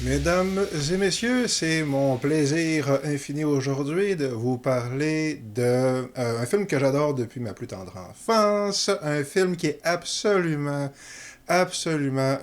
Mesdames et messieurs, c'est mon plaisir infini aujourd'hui de vous parler de un film que j'adore depuis ma plus tendre enfance, un film qui est absolument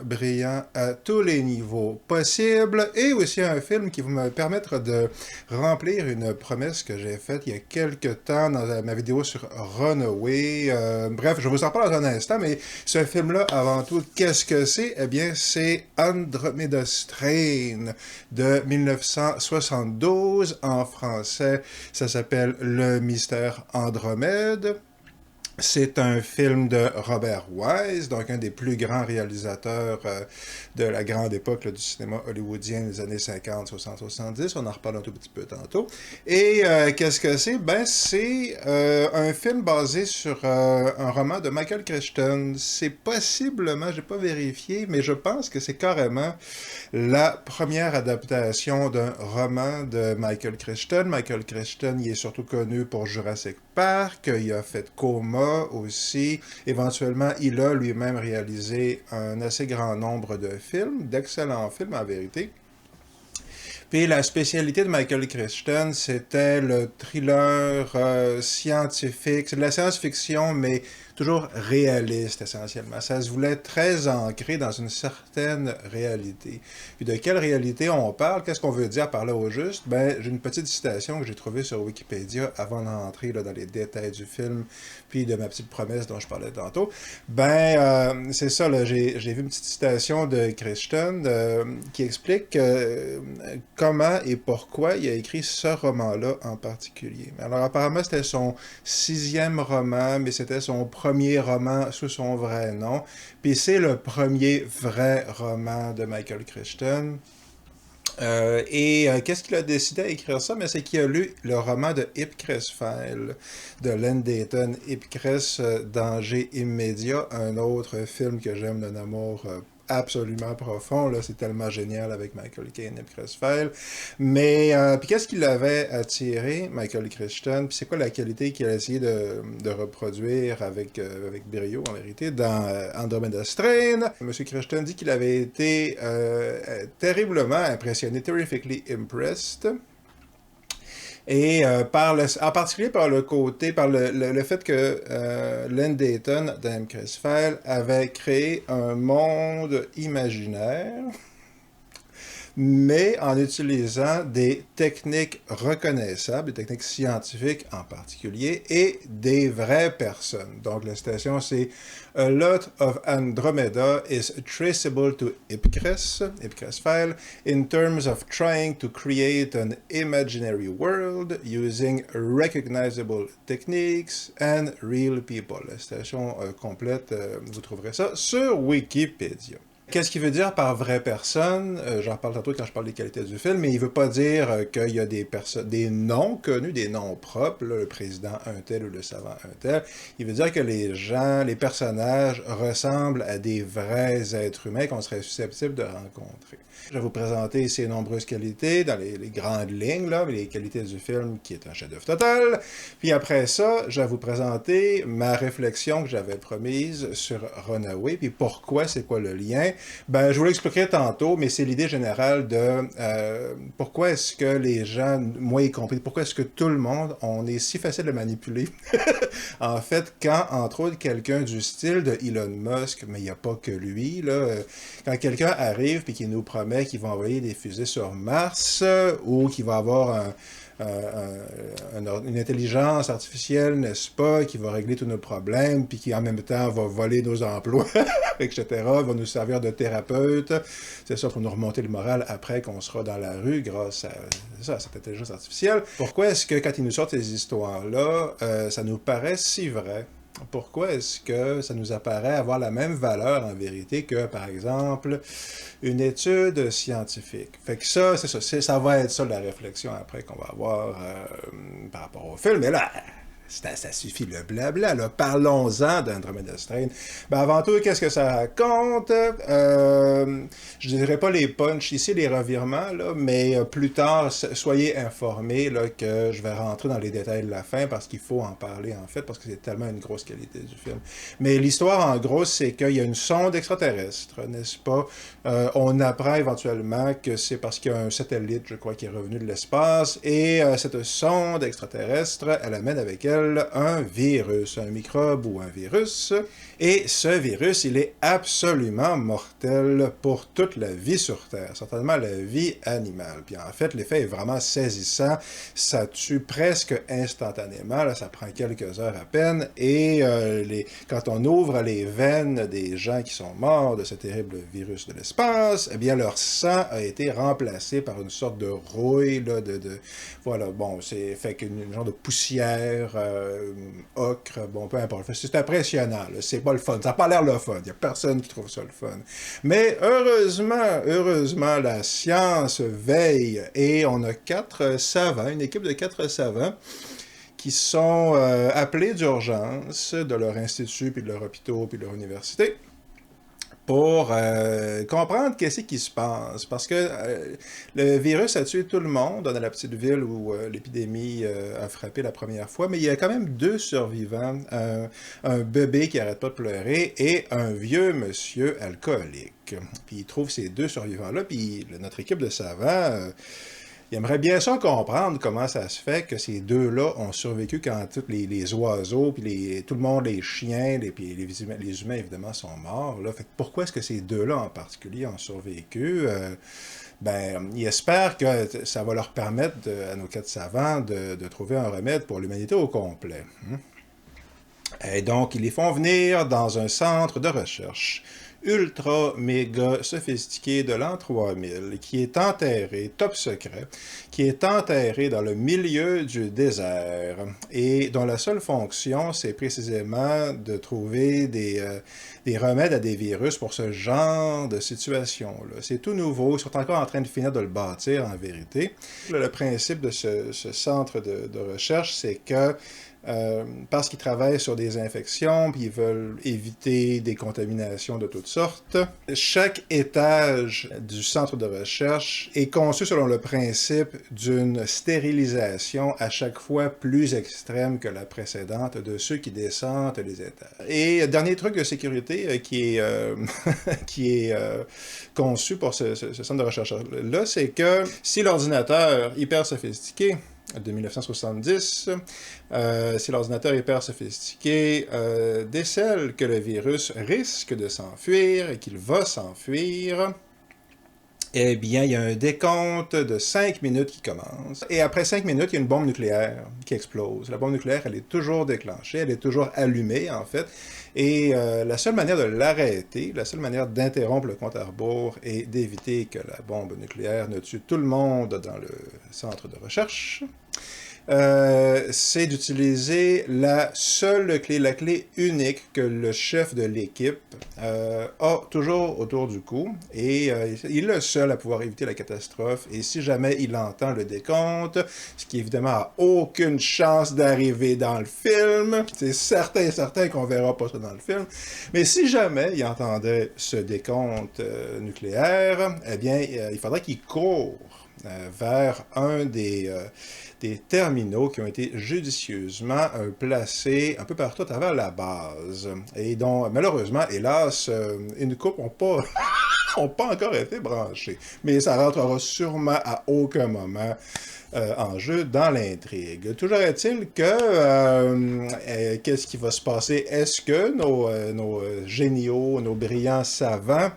brillant à tous les niveaux possibles et aussi un film qui va me permettre de remplir une promesse que j'ai faite il y a quelques temps dans ma vidéo sur Runaway. Bref, je vous en parle dans un instant, mais ce film-là, avant tout, qu'est-ce que c'est? Eh bien, c'est Andromeda Strain de 1972. En français, ça s'appelle Le Mystère Andromède. C'est un film de Robert Wise, donc un des plus grands réalisateurs de la grande époque là, du cinéma hollywoodien des années 50, 60, 70. On en reparle un tout petit peu tantôt. Et qu'est-ce que c'est? Ben, c'est un film basé sur un roman de Michael Crichton. C'est possiblement, j'ai pas vérifié, mais je pense que c'est carrément la première adaptation d'un roman de Michael Crichton. Michael Crichton, il est surtout connu pour Jurassic Park, il a fait Coma aussi. Éventuellement, il a lui-même réalisé un assez grand nombre de films, d'excellents films en vérité. Puis la spécialité de Michael Crichton, c'était le thriller scientifique. C'est de la science-fiction, mais toujours réaliste essentiellement. Ça se voulait très ancré dans une certaine réalité. Puis de quelle réalité on parle? Qu'est-ce qu'on veut dire par là au juste? Ben, j'ai une petite citation que j'ai trouvée sur Wikipédia avant d'entrer dans les détails du film, puis de ma petite promesse dont je parlais tantôt. Ben, c'est ça, là, j'ai vu une petite citation de Crichton qui explique comment et pourquoi il a écrit ce roman-là en particulier. Alors apparemment, c'était son sixième roman, mais c'était son premier roman sous son vrai nom. Puis c'est le premier vrai roman de Michael Crichton. Qu'est-ce qu'il a décidé à écrire ça? Mais c'est qu'il a lu le roman de Ipcress File de Len Deighton, Ipcress Danger immédiat, un autre film que j'aime d'un amour absolument profond. Là, c'est tellement génial avec Michael Caine et Ipcress File. Mais puis qu'est-ce qui l'avait attiré, Michael Crichton? Puis c'est quoi la qualité qu'il a essayé de reproduire avec brio, en vérité, dans Andromeda Strain? Monsieur Crichton dit qu'il avait été terriblement impressionné, terrifically impressed. Et en particulier par le côté, par le fait que Len Deighton, dans Chris File, avait créé un monde imaginaire mais en utilisant des techniques reconnaissables, des techniques scientifiques en particulier, et des vraies personnes. Donc la citation c'est A lot of Andromeda is traceable to Ipcress File, in terms of trying to create an imaginary world using recognizable techniques and real people. La citation complète, vous trouverez ça sur Wikipédia. Qu'est-ce qu'il veut dire par vraie personne? J'en parle tantôt quand je parle des qualités du film, mais il veut pas dire qu'il y a des noms connus, des noms propres, là, le président un tel ou le savant un tel. Il veut dire que les gens, les personnages ressemblent à des vrais êtres humains qu'on serait susceptible de rencontrer. Je vais vous présenter ses nombreuses qualités dans les grandes lignes, là, les qualités du film qui est un chef-d'œuvre total. Puis après ça, je vais vous présenter ma réflexion que j'avais promise sur Runaway, puis pourquoi, c'est quoi le lien. Ben, je vous l'expliquerai tantôt, mais c'est l'idée générale de pourquoi est-ce que les gens, moi y compris, pourquoi est-ce que tout le monde, on est si facile à manipuler. En fait, quand, entre autres, quelqu'un du style de Elon Musk, mais il n'y a pas que lui, là, quand quelqu'un arrive et qui nous promet qu'il va envoyer des fusées sur Mars ou qu'il va avoir une intelligence artificielle, n'est-ce pas, qui va régler tous nos problèmes, puis qui en même temps va voler nos emplois, etc., va nous servir de thérapeute. C'est ça pour nous remonter le moral après qu'on sera dans la rue grâce à ça, cette intelligence artificielle. Pourquoi est-ce que quand ils nous sortent ces histoires-là, ça nous paraît si vrai? Pourquoi est-ce que ça nous apparaît avoir la même valeur en vérité que, par exemple, une étude scientifique? Fait que ça, c'est ça, ça va être ça la réflexion après qu'on va avoir par rapport au film. Mais là, Ça suffit le blabla, là. Parlons-en d'Andromeda Strain. Ben avant tout, qu'est-ce que ça raconte? Je dirais pas les punchs ici, les revirements, là, mais plus tard, soyez informés là, que je vais rentrer dans les détails de la fin parce qu'il faut en parler en fait, parce que c'est tellement une grosse qualité du film. Mais l'histoire, en gros, c'est qu'il y a une sonde extraterrestre, n'est-ce pas? On apprend éventuellement que c'est parce qu'il y a un satellite, je crois, qui est revenu de l'espace, et cette sonde extraterrestre, elle amène avec elle un virus, un microbe ou un virus. Et ce virus, il est absolument mortel pour toute la vie sur Terre, certainement la vie animale. Puis en fait, l'effet est vraiment saisissant. Ça tue presque instantanément, là, ça prend quelques heures à peine. Et quand on ouvre les veines des gens qui sont morts de ce terrible virus de l'espace, eh bien leur sang a été remplacé par une sorte de rouille, là, voilà, bon, c'est fait qu'une genre de poussière, ocre, bon, peu importe. C'est impressionnant, là. C'est pas le fun. Ça n'a pas l'air le fun. Il n'y a personne qui trouve ça le fun. Mais heureusement, la science veille et on a 4 savants, une équipe de 4 savants qui sont appelés d'urgence de leur institut, puis de leur hôpital, puis de leur université, pour comprendre qu'est-ce qui se passe. Parce que le virus a tué tout le monde dans la petite ville où l'épidémie a frappé la première fois, mais il y a quand même 2 survivants, un bébé qui n'arrête pas de pleurer et un vieux monsieur alcoolique. Puis il trouve ces 2 survivants-là, puis notre équipe de savants... il aimerait bien ça comprendre comment ça se fait que ces 2-là ont survécu quand tous les oiseaux, puis tout le monde, les chiens, puis les humains, évidemment, sont morts. Là. Fait que pourquoi est-ce que ces 2-là en particulier ont survécu? Ben, ils espèrent que ça va leur permettre, à nos 4 savants, de trouver un remède pour l'humanité au complet. Et donc, ils les font venir dans un centre de recherche ultra méga sophistiqué de l'an 3000, qui est enterré, top secret, qui est enterré dans le milieu du désert et dont la seule fonction, c'est précisément de trouver des remèdes à des virus pour ce genre de situation-là. C'est tout nouveau, ils sont encore en train de finir de le bâtir en vérité. Le principe de ce centre de recherche, c'est que parce qu'ils travaillent sur des infections, puis ils veulent éviter des contaminations de toutes sortes. Chaque étage du centre de recherche est conçu selon le principe d'une stérilisation à chaque fois plus extrême que la précédente de ceux qui descendent les étages. Et dernier truc de sécurité qui est conçu pour ce centre de recherche-là, c'est que si l'ordinateur hyper sophistiqué de 1970, si l'ordinateur hyper sophistiqué décèle que le virus risque de s'enfuir et qu'il va s'enfuir, eh bien, il y a un décompte de 5 minutes qui commence. Et après 5 minutes, il y a une bombe nucléaire qui explose. La bombe nucléaire, elle est toujours déclenchée, elle est toujours allumée, en fait. Et la seule manière de l'arrêter, la seule manière d'interrompre le compte à rebours et d'éviter que la bombe nucléaire ne tue tout le monde dans le centre de recherche, c'est d'utiliser la clé unique que le chef de l'équipe a toujours autour du cou, et il est le seul à pouvoir éviter la catastrophe, et si jamais il entend le décompte, ce qui évidemment a aucune chance d'arriver dans le film, c'est certain qu'on verra pas ça dans le film, mais si jamais il entendait ce décompte nucléaire, eh bien, il faudrait qu'il court vers un des terminaux qui ont été judicieusement placés un peu partout à travers la base, et dont, malheureusement, hélas, une couple n'ont pas, ont pas encore été branchés. Mais ça rentrera sûrement à aucun moment en jeu dans l'intrigue. Toujours est-il que, qu'est-ce qui va se passer? Est-ce que nos géniaux, nos brillants savants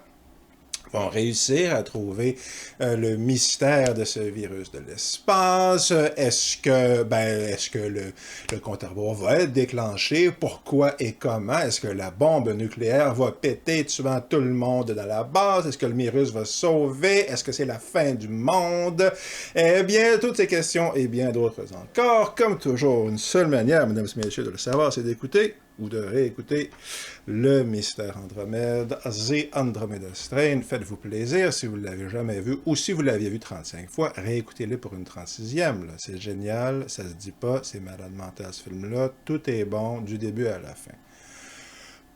vont réussir à trouver le mystère de ce virus de l'espace? Est-ce que le compte à rebours va être déclenché? Pourquoi et comment? Est-ce que la bombe nucléaire va péter, tuant tout le monde dans la base? Est-ce que le virus va sauver? Est-ce que c'est la fin du monde? Eh bien, toutes ces questions et bien d'autres encore. Comme toujours, une seule manière, mesdames et messieurs, de le savoir, c'est d'écouter ou de réécouter Le Mystère Andromède, The Andromeda Strain. Faites-vous plaisir si vous ne l'avez jamais vu ou si vous l'aviez vu 35 fois, réécoutez-le pour une 36e. C'est génial, ça se dit pas, c'est malade mental ce film-là. Tout est bon du début à la fin.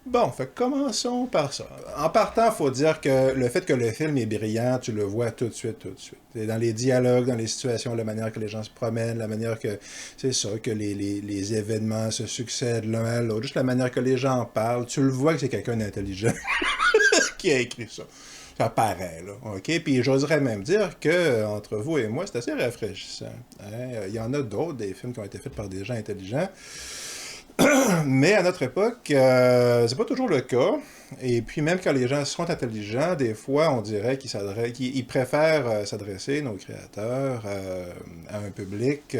Bon, fait commençons par ça. En partant, il faut dire que le fait que le film est brillant, tu le vois tout de suite, tout de suite. Et dans les dialogues, dans les situations, la manière que les gens se promènent, la manière que, c'est ça, que les événements se succèdent l'un à l'autre, juste la manière que les gens parlent, tu le vois que c'est quelqu'un d'intelligent qui a écrit ça. Ça paraît, là, OK? Puis j'oserais même dire que, entre vous et moi, c'est assez rafraîchissant. Hein? Il y en a d'autres, des films qui ont été faits par des gens intelligents. Mais à notre époque, c'est pas toujours le cas. Et puis même quand les gens sont intelligents, des fois, on dirait qu'ils préfèrent s'adresser, nos créateurs, à un public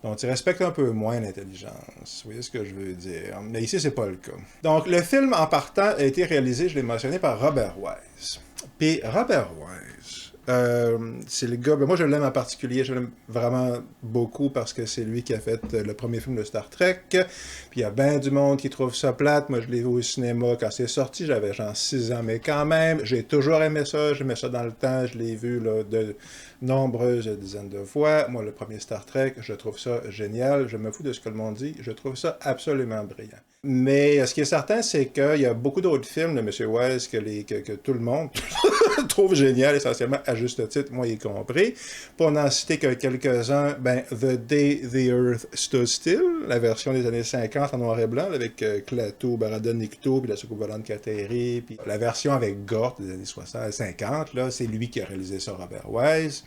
dont ils respectent un peu moins l'intelligence. Vous voyez ce que je veux dire? Mais ici, c'est pas le cas. Donc, le film, en partant, a été réalisé, je l'ai mentionné, par Robert Wise. Puis Robert Wise, c'est le gars, ben moi je l'aime en particulier, je l'aime vraiment beaucoup parce que c'est lui qui a fait le premier film de Star Trek, puis il y a bien du monde qui trouve ça plate, moi je l'ai vu au cinéma quand c'est sorti, j'avais genre 6 ans, mais quand même, j'ai toujours aimé ça, j'aimais ça dans le temps, je l'ai vu là, de nombreuses dizaines de fois, moi le premier Star Trek, je trouve ça génial, je me fous de ce que le monde dit, je trouve ça absolument brillant. Mais ce qui est certain, c'est qu'il y a beaucoup d'autres films de M. Wise que tout le monde trouve génial, essentiellement à juste titre, moi y compris. Pour n'en citer que quelques-uns, ben, The Day the Earth Stood Still, la version des années 50 en noir et blanc, avec Klaatu, Barada Nikto, puis la soucoupe volante qui atterrit, puis la version avec Gort des années 60, 50, là, c'est lui qui a réalisé ça, Robert Wise.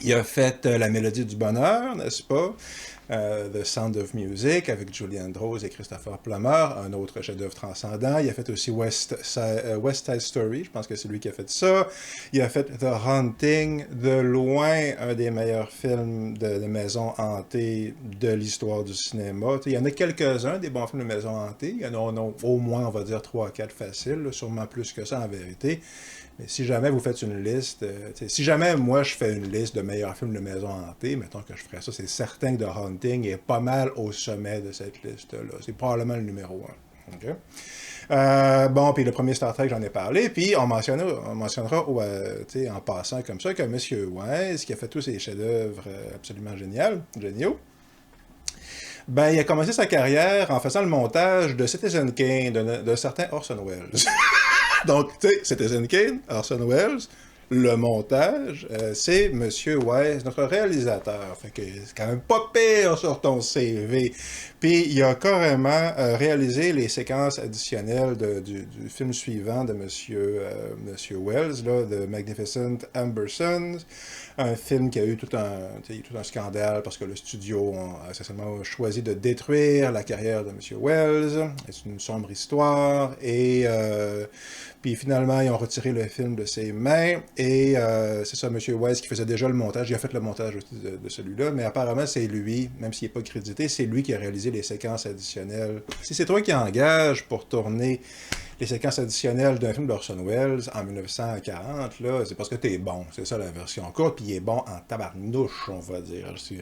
Il a fait La Mélodie du Bonheur, n'est-ce pas? The Sound of Music avec Julie Andrews et Christopher Plummer, un autre chef-d'œuvre transcendant. Il a fait aussi West Side Story, je pense que c'est lui qui a fait ça. Il a fait The Haunting, de loin un des meilleurs films de maison hantée de l'histoire du cinéma. Il y en a quelques-uns des bons films de maison hantée. Il y en a au moins, on va dire, 3-4 faciles, sûrement plus que ça en vérité. Mais si jamais vous faites une liste, si jamais moi je fais une liste de meilleurs films de maison hantée, mettons que je ferais ça, c'est certain que The Haunting est pas mal au sommet de cette liste-là. C'est probablement le numéro 1. Okay? Bon, puis le premier Star Trek, j'en ai parlé, puis on mentionnera en passant comme ça que M. Wise, qui a fait tous ces chefs-d'œuvre absolument géniaux, ben, il a commencé sa carrière en faisant le montage de Citizen Kane, de certains Orson Welles. Donc, tu sais, Citizen Kane, Orson Welles, le montage, c'est M. Wise, notre réalisateur. Fait que c'est quand même pas pire sur ton CV. Puis, il a carrément réalisé les séquences additionnelles du film suivant de Monsieur Wells, là, The Magnificent Ambersons, un film qui a eu tout un scandale parce que le studio a essentiellement choisi de détruire la carrière de M. Wells. C'est une sombre histoire et puis finalement, ils ont retiré le film de ses mains et c'est ça, M. Wise qui faisait déjà le montage. Il a fait le montage aussi de celui-là, mais apparemment, c'est lui, même s'il n'est pas crédité, c'est lui qui a réalisé les séquences additionnelles. Si c'est toi qui engage pour tourner les séquences additionnelles d'un film d'Orson Welles en 1940, là, c'est parce que t'es bon. C'est ça la version courte, puis il est bon en tabarnouche, on va dire. Je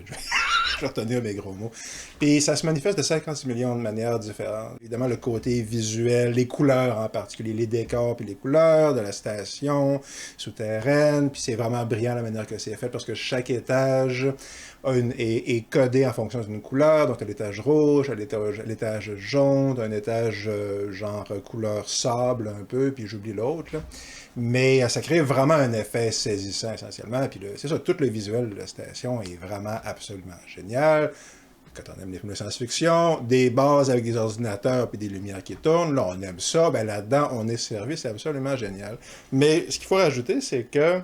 vais retenir mes gros mots. Puis ça se manifeste de 56 millions de manières différentes. Évidemment, le côté visuel, les couleurs en particulier, les décors puis les couleurs de la station souterraine, puis c'est vraiment brillant la manière que c'est fait parce que chaque étage est codé en fonction d'une couleur, donc à l'étage rouge, à l'étage jaune, un étage genre couleur sable un peu, puis j'oublie l'autre. Mais ça crée vraiment un effet saisissant essentiellement, puis c'est ça, tout le visuel de la station est vraiment absolument génial. Quand on aime les films de science-fiction, des bases avec des ordinateurs puis des lumières qui tournent, là on aime ça, ben là-dedans on est servi, c'est absolument génial. Mais ce qu'il faut rajouter, c'est que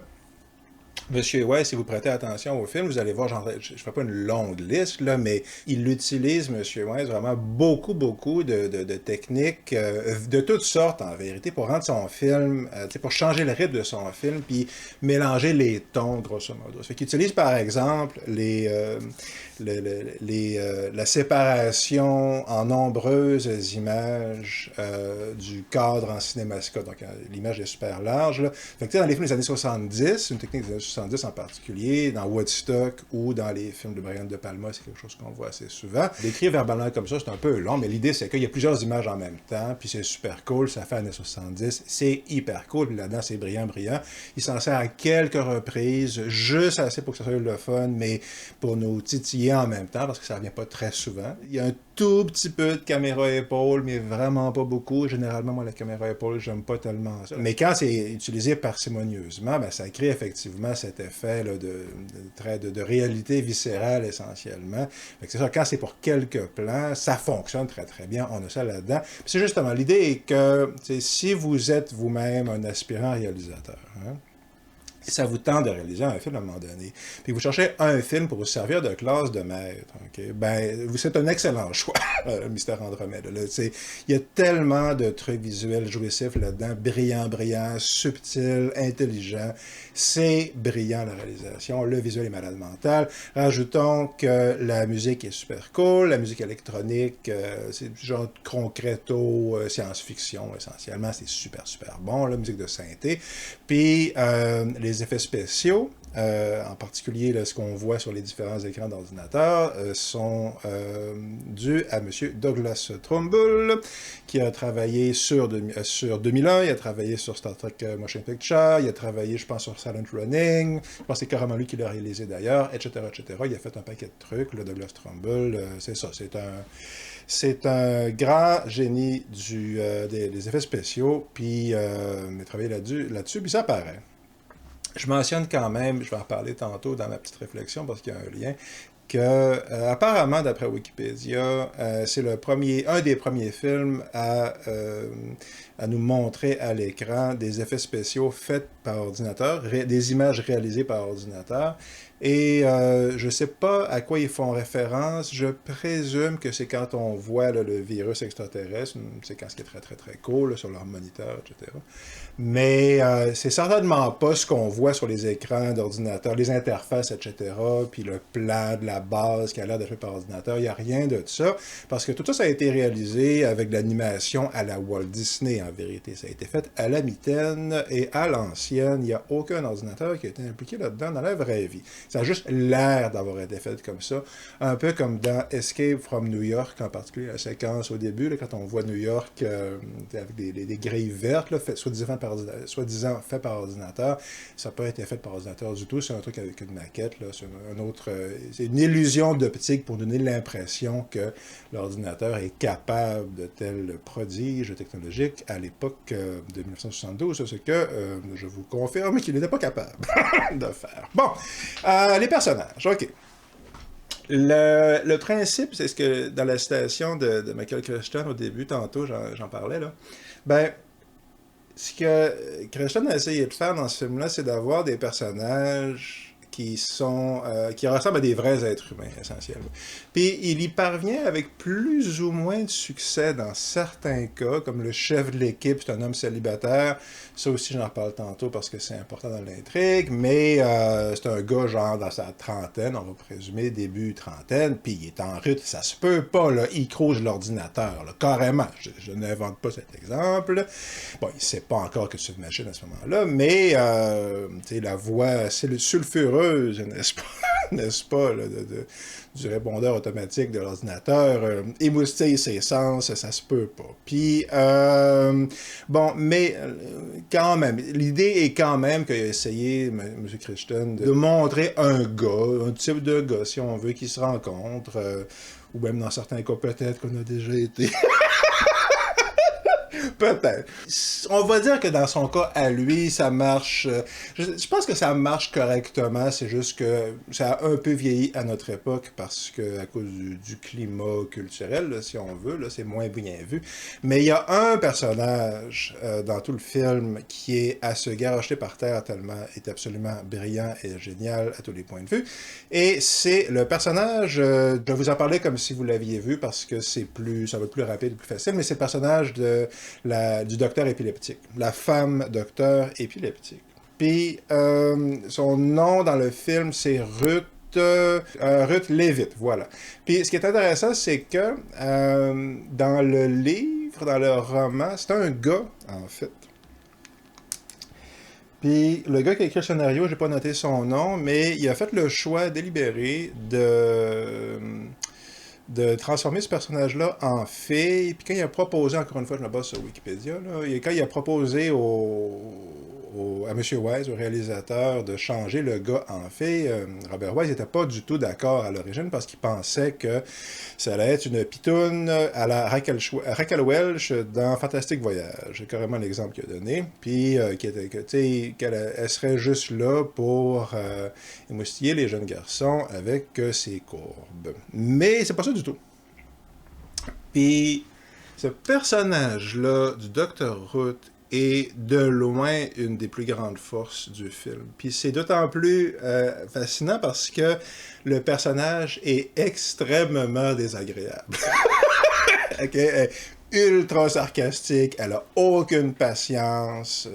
Monsieur Wise, si vous prêtez attention au film, vous allez voir, je ne fais pas une longue liste, là, mais il utilise, Monsieur Wise, vraiment beaucoup de techniques de toutes sortes, en vérité, pour rendre son film, pour changer le rythme de son film, puis mélanger les tons, grosso modo. Ça fait qu'il utilise, par exemple, la séparation en nombreuses images du cadre en cinémascope. Donc, l'image est super large. Là. Fait que, dans les films des années 70, une technique des années 70, 70 en particulier, dans Woodstock ou dans les films de Brian De Palma, c'est quelque chose qu'on voit assez souvent. Décrire verbalement comme ça, c'est un peu long, mais l'idée, c'est qu'il y a plusieurs images en même temps, puis c'est super cool, ça fait années 70, c'est hyper cool, puis là-dedans, c'est brillant. Il s'en sert à quelques reprises, juste assez pour que ça soit le fun, mais pour nous titiller en même temps, parce que ça revient pas très souvent. Il y a un tout petit peu de caméra épaule, mais vraiment pas beaucoup. Généralement, moi, la caméra épaule, j'aime pas tellement ça. Mais quand c'est utilisé parcimonieusement, ben, ça crée effectivement cet effet là, de réalité viscérale essentiellement. C'est ça, quand c'est pour quelques plans, ça fonctionne très très bien. On a ça là-dedans. Puis c'est justement, l'idée est que si vous êtes vous-même un aspirant réalisateur, hein, ça vous tente de réaliser un film à un moment donné, puis vous cherchez un film pour vous servir de classe de maître, okay? Ben, c'est un excellent choix, Mystère Andromède. Il y a tellement de trucs visuels jouissifs là-dedans, brillant, subtil, intelligent. C'est brillant, la réalisation. Le visuel est malade mental. Rajoutons que la musique est super cool, la musique électronique, c'est du genre concreto, science-fiction, essentiellement. C'est super bon, la musique de synthé. Puis, les effets spéciaux, en particulier là, ce qu'on voit sur les différents écrans d'ordinateur, sont dus à M. Douglas Trumbull, qui a travaillé sur 2001, il a travaillé sur Star Trek Motion Picture, il a travaillé, je pense, sur Silent Running, je pense que c'est carrément lui qui l'a réalisé d'ailleurs, etc. Il a fait un paquet de trucs, le Douglas Trumbull, c'est ça, c'est un grand génie des effets spéciaux, puis il a travaillé là-dessus, puis ça paraît. Je mentionne quand même, je vais en reparler tantôt dans ma petite réflexion parce qu'il y a un lien, que apparemment, d'après Wikipédia, c'est un des premiers films à nous montrer à l'écran des effets spéciaux faits par ordinateur, des images réalisées par ordinateur. Et je ne sais pas à quoi ils font référence. Je présume que c'est quand on voit là, le virus extraterrestre, une séquence qui est très cool là, sur leur moniteur, etc. Mais c'est certainement pas ce qu'on voit sur les écrans d'ordinateur, les interfaces, etc., puis le plan de la base qui a l'air d'être fait par ordinateur. Il n'y a rien de ça, parce que tout ça, ça a été réalisé avec de l'animation à la Walt Disney, en vérité. Ça a été fait à la mitaine et à l'ancienne. Il n'y a aucun ordinateur qui a été impliqué là-dedans dans la vraie vie. Ça a juste l'air d'avoir été fait comme ça. Un peu comme dans Escape from New York, en particulier la séquence au début, là, quand on voit New York avec des grilles vertes, là, soi-disant fait par ordinateur. Ça n'a pas été fait par ordinateur du tout. C'est un truc avec une maquette. Là. C'est une illusion d'optique pour donner l'impression que l'ordinateur est capable de tels prodiges technologiques à l'époque de 1972. Ce que je vous confirme qu'il n'était pas capable de faire. Bon. Les personnages, OK. Le principe, c'est ce que dans la citation de Michael Crichton au début, tantôt, j'en parlais, là, ben, ce que Crichton a essayé de faire dans ce film-là, c'est d'avoir des personnages qui ressemblent à des vrais êtres humains, essentiellement. Puis il y parvient avec plus ou moins de succès dans certains cas, comme le chef de l'équipe, c'est un homme célibataire. Ça aussi, j'en reparle tantôt parce que c'est important dans l'intrigue, mais c'est un gars genre dans sa trentaine, on va présumer début trentaine, puis il est en rut, ça se peut pas, là, il crouse l'ordinateur, là, carrément. Je n'invente pas cet exemple. Bon, il sait pas encore que c'est une machine à ce moment-là, mais la voix sulfureuse, n'est-ce pas, là, du répondeur automatique de l'ordinateur, émoustille ses sens, ça se peut pas. Puis, bon, mais quand même, l'idée est quand même qu'il a essayé, M. Crichton, de montrer un type de gars, si on veut, qui se rencontre, ou même dans certains cas, peut-être qu'on a déjà été... Peut-être. On va dire que dans son cas, à lui, ça marche... Je pense que ça marche correctement, c'est juste que ça a un peu vieilli à notre époque parce que à cause du climat culturel, là, si on veut, là, c'est moins bien vu. Mais il y a un personnage dans tout le film qui est à se garocher par terre tellement est absolument brillant et génial à tous les points de vue. Et c'est le personnage, je vais vous en parler comme si vous l'aviez vu parce que ça va être plus rapide et plus facile, mais c'est le personnage du docteur épileptique, la femme docteur épileptique. Puis, son nom dans le film, c'est Ruth Leavitt, voilà. Puis, ce qui est intéressant, c'est que dans le roman, c'est un gars, en fait. Puis le gars qui a écrit le scénario, j'ai pas noté son nom, mais il a fait le choix délibéré de transformer ce personnage-là en fille. Puis quand il a proposé, encore une fois, je me base sur Wikipédia, là, quand il a proposé à M. Wise, au réalisateur, de changer le gars en fille, Robert Wise n'était pas du tout d'accord à l'origine parce qu'il pensait que ça allait être une pitoune à la Raquel Welch dans Fantastique Voyage. C'est carrément l'exemple qu'il a donné. Puis qu'elle serait juste là pour émoustiller les jeunes garçons avec ses courbes. Mais c'est pas ça du tout. Puis ce personnage-là du Dr. Root est de loin une des plus grandes forces du film. Puis c'est d'autant plus fascinant parce que le personnage est extrêmement désagréable. Okay? Elle est ultra sarcastique, elle a aucune patience.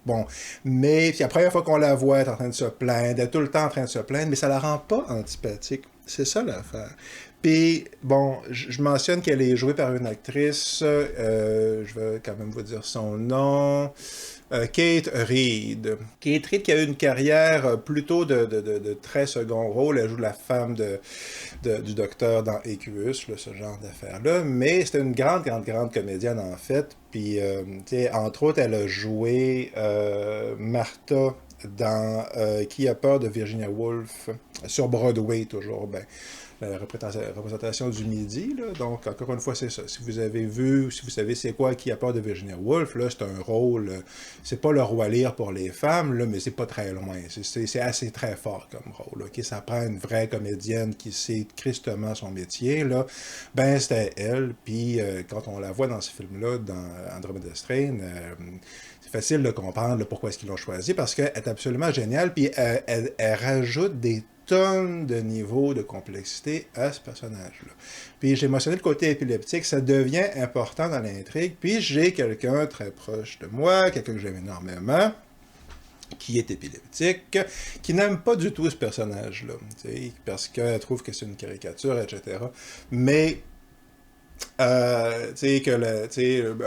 Bon, mais puis la première fois qu'on la voit, elle est en train de se plaindre, elle est tout le temps en train de se plaindre, mais ça la rend pas antipathique. C'est ça l'affaire. Puis, bon, je mentionne qu'elle est jouée par une actrice, je vais quand même vous dire son nom, Kate Reid. Kate Reid qui a eu une carrière plutôt de très second rôle, elle joue la femme du docteur dans Equus, là, ce genre d'affaires-là, mais c'était une grande comédienne en fait, puis, entre autres, elle a joué Martha dans Qui a peur de Virginia Woolf, sur Broadway toujours, ben, la représentation du midi. Là. Donc, encore une fois, c'est ça. Si vous avez vu, si vous savez c'est quoi Qui a peur de Virginia Woolf, là, c'est un rôle, c'est pas le roi Lear pour les femmes, là, mais c'est pas très loin. C'est assez très fort comme rôle. Okay? Ça prend une vraie comédienne qui sait tristement son métier. Là. Ben, c'était elle. Puis, quand on la voit dans ce film-là, dans Andromeda Strain, c'est facile de comprendre là, pourquoi est-ce qu'ils l'ont choisi, parce qu'elle est absolument géniale, puis elle rajoute des tonnes de niveaux de complexité à ce personnage-là. Puis j'ai mentionné le côté épileptique, ça devient important dans l'intrigue, puis j'ai quelqu'un très proche de moi, quelqu'un que j'aime énormément, qui est épileptique, qui n'aime pas du tout ce personnage-là, parce qu'elle trouve que c'est une caricature, etc. Mais un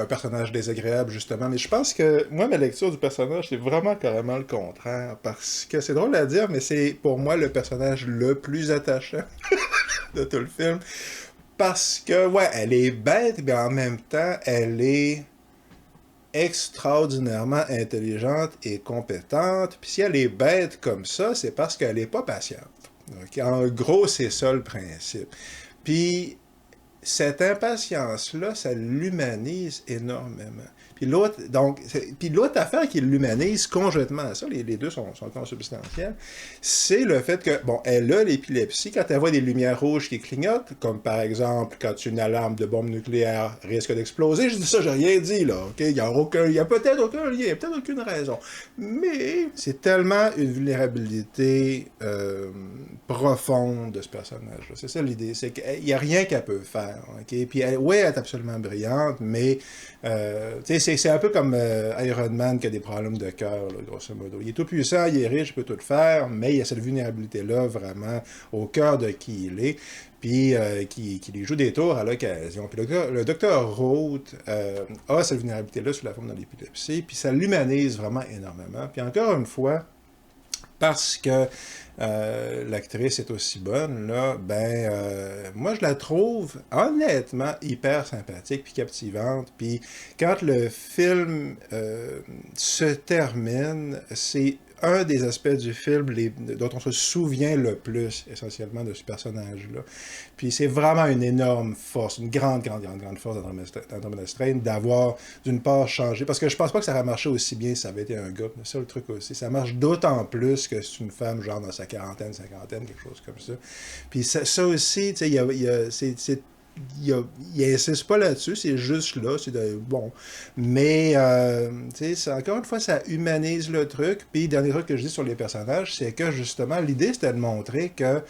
personnage désagréable, justement. Mais je pense que, moi, ma lecture du personnage, c'est vraiment carrément le contraire. Parce que c'est drôle à dire, mais c'est pour moi le personnage le plus attachant de tout le film. Parce que, ouais, elle est bête, mais en même temps, elle est extraordinairement intelligente et compétente. Puis si elle est bête comme ça, c'est parce qu'elle n'est pas patiente. Okay? En gros, c'est ça le principe. Puis cette impatience-là, ça l'humanise énormément. Puis l'autre affaire qui l'humanise conjointement à ça, les deux sont consubstantiels, c'est le fait que, bon, elle a l'épilepsie quand elle voit des lumières rouges qui clignotent, comme par exemple quand une alarme de bombe nucléaire risque d'exploser. Je dis ça, j'ai rien dit, là, ok? Il y a peut-être aucun lien, peut-être aucune raison. Mais c'est tellement une vulnérabilité profonde de ce personnage-là. C'est ça l'idée, c'est qu'il n'y a rien qu'elle peut faire, ok? Puis oui, elle est absolument brillante, mais c'est un peu comme Iron Man qui a des problèmes de cœur, là, grosso modo. Il est tout puissant, il est riche, il peut tout faire, mais il y a cette vulnérabilité-là vraiment au cœur de qui il est, puis qui lui joue des tours à l'occasion. Puis le docteur Roth a cette vulnérabilité-là sous la forme de l'épilepsie, puis ça l'humanise vraiment énormément. Puis encore une fois, parce que l'actrice est aussi bonne, là, moi je la trouve honnêtement hyper sympathique puis captivante. Puis quand le film se termine, c'est un des aspects du film dont on se souvient le plus, essentiellement, de ce personnage-là. Puis c'est vraiment une énorme force, une grande force d'Andromeda Strain d'avoir, d'une part, changé. Parce que je pense pas que ça aurait marché aussi bien si ça avait été un gars. C'est ça le truc aussi. Ça marche d'autant plus que c'est une femme, genre dans sa quarantaine, cinquantaine, quelque chose comme ça. Puis ça aussi, tu sais, il insiste pas là-dessus, c'est juste là, bon. Mais, tu sais, encore une fois, ça humanise le truc. Puis, dernier truc que je dis sur les personnages, c'est que, justement, l'idée, c'était de montrer que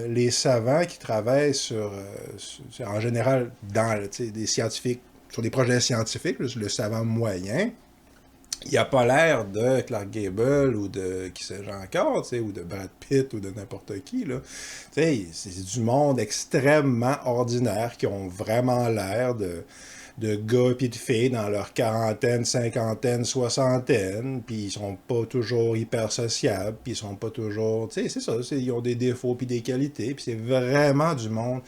les savants qui travaillent en général, des scientifiques, sur des projets scientifiques, le savant moyen, il n'a pas l'air de Clark Gable ou de qui sais-je encore, ou de Brad Pitt ou de n'importe qui. Là. C'est du monde extrêmement ordinaire qui ont vraiment l'air de gars et de filles dans leur quarantaine, cinquantaine, soixantaine, puis ils sont pas toujours hyper sociables, puis ils sont pas toujours... Tu sais, c'est ça, ils ont des défauts puis des qualités, puis c'est vraiment du monde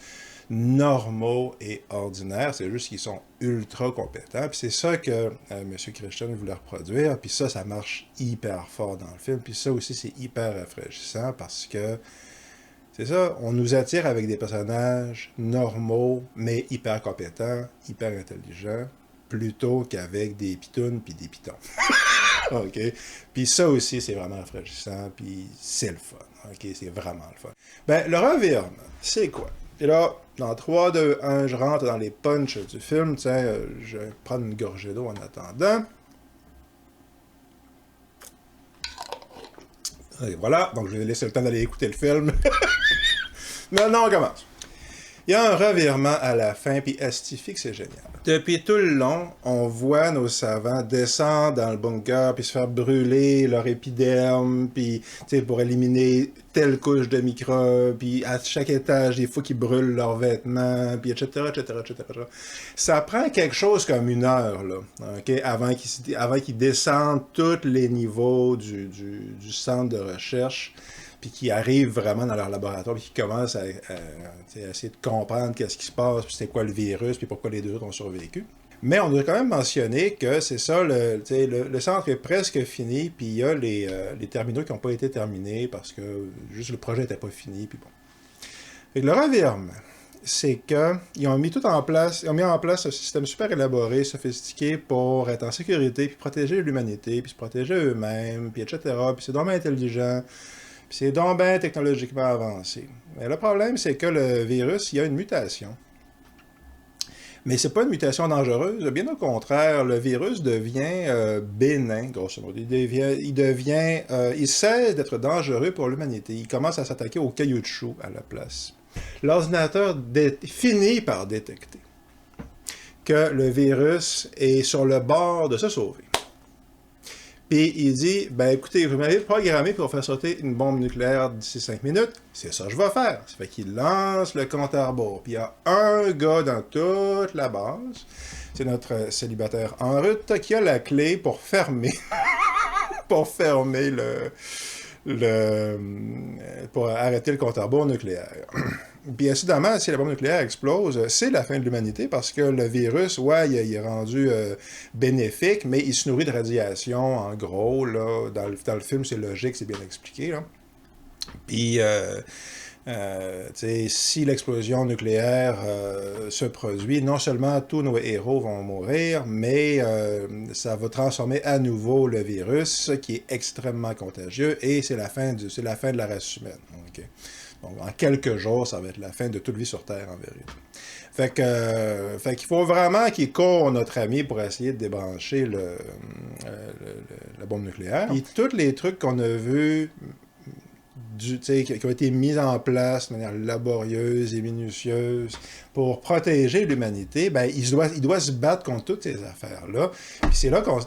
normaux et ordinaires, c'est juste qu'ils sont ultra compétents, puis c'est ça que M. Christian voulait reproduire, puis ça marche hyper fort dans le film, puis ça aussi c'est hyper rafraîchissant, parce que c'est ça, on nous attire avec des personnages normaux, mais hyper compétents, hyper intelligents, plutôt qu'avec des pitounes puis des pitons. OK? Puis ça aussi, c'est vraiment rafraîchissant, puis c'est le fun. OK? C'est vraiment le fun. Ben, le revirement, c'est quoi? Et là, dans 3, 2, 1, je rentre dans les punchs du film. Tiens, je vais prendre une gorgée d'eau en attendant. Et voilà, donc je vais laisser le temps d'aller écouter le film. Maintenant, on commence. Il y a un revirement à la fin, puis estifie que c'est génial. Depuis tout le long, on voit nos savants descendre dans le bunker, puis se faire brûler leur épiderme, puis pour éliminer telle couche de microbes, puis à chaque étage, des fois qu'ils brûlent leurs vêtements, puis etc., etc., etc. Ça prend quelque chose comme 1 heure, là, okay, avant qu'ils descendent tous les niveaux du centre de recherche, puis qui arrivent vraiment dans leur laboratoire, puis qui commencent à essayer de comprendre qu'est-ce qui se passe, puis c'est quoi le virus, puis pourquoi les deux autres ont survécu. Mais on doit quand même mentionner que c'est ça, le centre est presque fini, puis il y a les terminaux qui n'ont pas été terminés, parce que juste le projet n'était pas fini, puis bon. Fait que le revirement, c'est qu'ils ont mis tout en place, ils ont mis en place un système super élaboré, sophistiqué, pour être en sécurité, puis protéger l'humanité, puis se protéger eux-mêmes, puis etc., puis c'est vraiment intelligent. Puis c'est donc bien technologiquement avancé. Mais le problème, c'est que le virus, il y a une mutation. Mais c'est pas une mutation dangereuse. Bien au contraire, le virus devient bénin, grosso modo. Il cesse d'être dangereux pour l'humanité. Il commence à s'attaquer au caoutchouc à la place. L'ordinateur finit par détecter que le virus est sur le bord de se sauver. Puis il dit, ben écoutez, vous m'avez programmé pour faire sauter une bombe nucléaire d'ici 5 minutes, c'est ça que je vais faire. Ça fait qu'il lance le compte à rebours. Puis il y a un gars dans toute la base, c'est notre célibataire en route, qui a la clé pour fermer, pour arrêter le compte à rebours nucléaire. Puis incidemment, si la bombe nucléaire explose, c'est la fin de l'humanité parce que le virus, ouais, il est rendu bénéfique, mais il se nourrit de radiation, en gros, là. Dans le film, c'est logique, c'est bien expliqué, là. Puis, si l'explosion nucléaire se produit, non seulement tous nos héros vont mourir, mais ça va transformer à nouveau le virus, qui est extrêmement contagieux, et c'est la fin de la race humaine. Okay? Donc, en quelques jours, ça va être la fin de toute vie sur Terre, en vérité. Fait qu'il faut vraiment qu'il court notre ami pour essayer de débrancher la bombe nucléaire. Et tous les trucs qu'on a vus, qui ont été mis en place de manière laborieuse et minutieuse pour protéger l'humanité, ben, il doit se battre contre toutes ces affaires-là. Puis c'est là qu'on,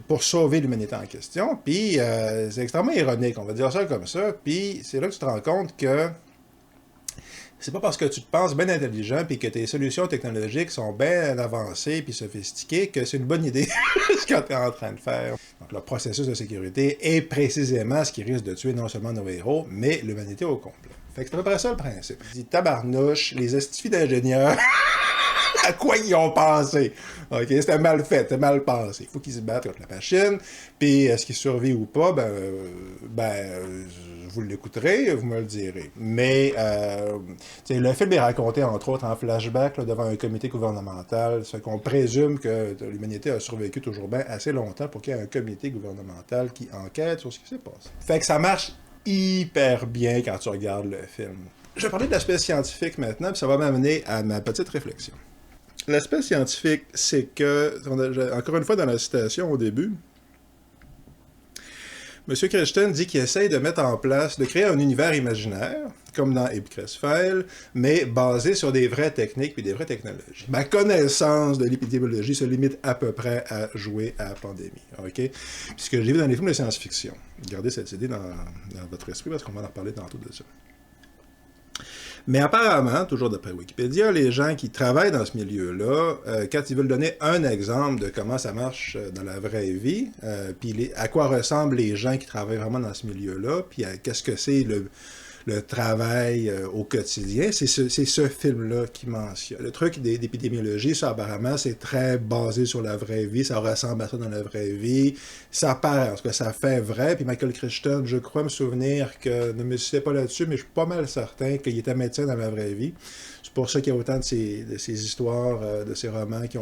pour sauver l'humanité en question. Puis c'est extrêmement ironique, on va dire ça comme ça. Puis c'est là que tu te rends compte que c'est pas parce que tu te penses bien intelligent puis que tes solutions technologiques sont bien avancées puis sophistiquées que c'est une bonne idée ce que tu es en train de faire. Donc le processus de sécurité est précisément ce qui risque de tuer non seulement nos héros, mais l'humanité au complet. Fait que c'est à peu près ça le principe. Je dis tabarnouche, les estifs d'ingénieurs, à quoi ils ont pensé? OK, c'était mal fait, c'était mal pensé. Il faut qu'ils se battent contre la machine, puis est-ce qu'ils survivent ou pas? Vous l'écouterez, vous me le direz. Mais le film est raconté, entre autres, en flashback là, devant un comité gouvernemental, ce qu'on présume que l'humanité a survécu toujours bien assez longtemps pour qu'il y ait un comité gouvernemental qui enquête sur ce qui s'est passé. Fait que ça marche hyper bien quand tu regardes le film. Je vais parler de l'aspect scientifique maintenant, puis ça va m'amener à ma petite réflexion. L'aspect scientifique, c'est que, encore une fois dans la citation au début, M. Christian dit qu'il essaye de mettre en place, de créer un univers imaginaire, comme dans Ipcress File, mais basé sur des vraies techniques et des vraies technologies. Ma connaissance de l'épidémiologie se limite à peu près à jouer à la pandémie. Okay? Puis ce que j'ai vu dans les films de science-fiction. Gardez cette idée dans votre esprit parce qu'on va en reparler tantôt de ça. Mais apparemment, toujours d'après Wikipédia, les gens qui travaillent dans ce milieu-là, quand ils veulent donner un exemple de comment ça marche dans la vraie vie, puis à quoi ressemblent les gens qui travaillent vraiment dans ce milieu-là, puis qu'est-ce que c'est le travail au quotidien, c'est ce film-là qui mentionne. Le truc d'épidémiologie, ça apparemment, c'est très basé sur la vraie vie, ça ressemble à ça dans la vraie vie, ça paraît, en tout cas, ça fait vrai, puis Michael Crichton, je crois me souvenir que, ne me citez pas là-dessus, mais je suis pas mal certain qu'il était médecin dans la vraie vie. C'est pour ça qu'il y a autant de ces histoires, de ces romans qui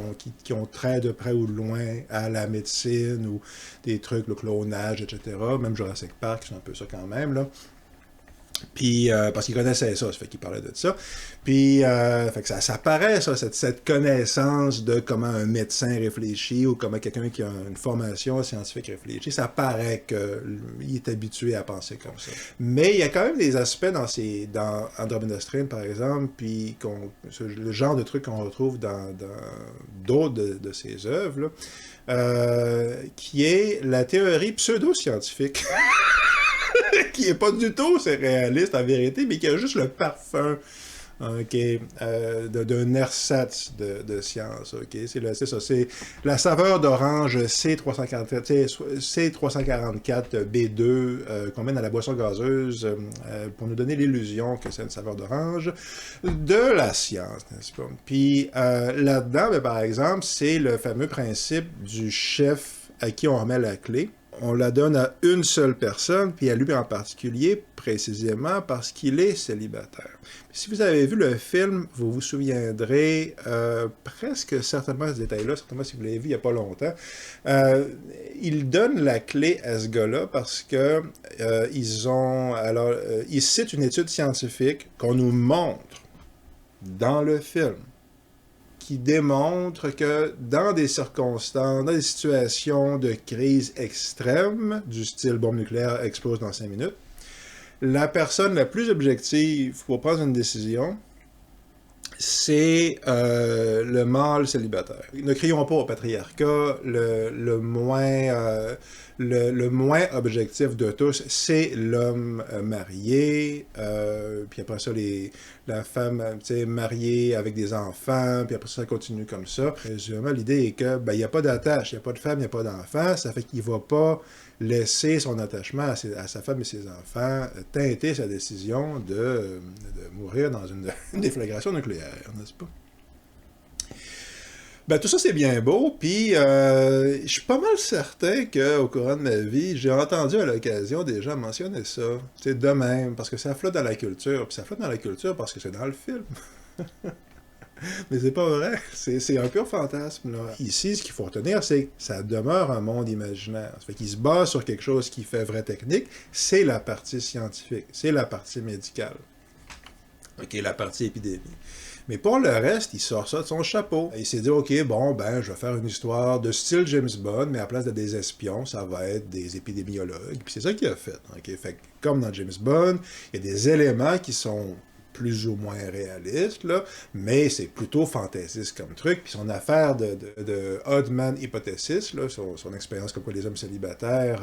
ont trait de près ou de loin à la médecine, ou des trucs, le clonage, etc. Même Jurassic Park, c'est un peu ça quand même, là. Puis, parce qu'il connaissait ça fait qu'il parlait de ça. Puis, fait que ça paraît, ça, cette connaissance de comment un médecin réfléchit ou comment quelqu'un qui a une formation scientifique réfléchit, ça paraît qu'il est habitué à penser comme ça. Mais il y a quand même des aspects dans Andromeda Strain, par exemple, puis le genre de trucs qu'on retrouve dans d'autres de ses œuvres, là, qui est la théorie pseudo-scientifique. Qui est pas du tout c'est réaliste en vérité, mais qui a juste le parfum d'un ersatz de science. C'est ça, c'est la saveur d'orange C344B2 qu'on met dans la boisson gazeuse pour nous donner l'illusion que c'est une saveur d'orange de la science, n'est-ce pas? Puis là-dedans, par exemple, c'est le fameux principe du chef à qui on remet la clé. On la donne à une seule personne, puis à lui en particulier, précisément parce qu'il est célibataire. Si vous avez vu le film, vous vous souviendrez presque certainement de ce détail-là, certainement si vous l'avez vu il n'y a pas longtemps. Il donne la clé à ce gars-là parce que il cite une étude scientifique qu'on nous montre dans le film, qui démontre que dans des circonstances, dans des situations de crise extrême, du style bombe nucléaire explose dans 5 minutes, la personne la plus objective pour prendre une décision, c'est le mâle célibataire. Ne crions pas au patriarcat, le moins objectif de tous, c'est l'homme marié, puis après ça, la femme mariée avec des enfants, puis après ça continue comme ça. Présumément, l'idée est que il n'y a pas d'attache, il n'y a pas de femme, il n'y a pas d'enfant, ça fait qu'il ne va pas laisser son attachement à sa femme et ses enfants teinter sa décision de mourir dans une déflagration nucléaire, n'est-ce pas? Tout ça, c'est bien beau, puis je suis pas mal certain qu'au courant de ma vie, j'ai entendu à l'occasion des gens mentionner ça. C'est de même, parce que ça flotte dans la culture, puis ça flotte dans la culture parce que c'est dans le film. Mais c'est pas vrai, c'est un pur fantasme, là. Ici, ce qu'il faut retenir, c'est que ça demeure un monde imaginaire. Ça fait qu'il se base sur quelque chose qui fait vraie technique, c'est la partie scientifique, c'est la partie médicale. La partie épidémie. Mais pour le reste, il sort ça de son chapeau. Il s'est dit, OK, je vais faire une histoire de style James Bond, mais à place de des espions, ça va être des épidémiologues. Puis c'est ça qu'il a fait. Fait que, comme dans James Bond, il y a des éléments qui sont plus ou moins réaliste, là, mais c'est plutôt fantaisiste comme truc. Puis son affaire de Odd Man Hypothesis, là, son expérience comme quoi les hommes célibataires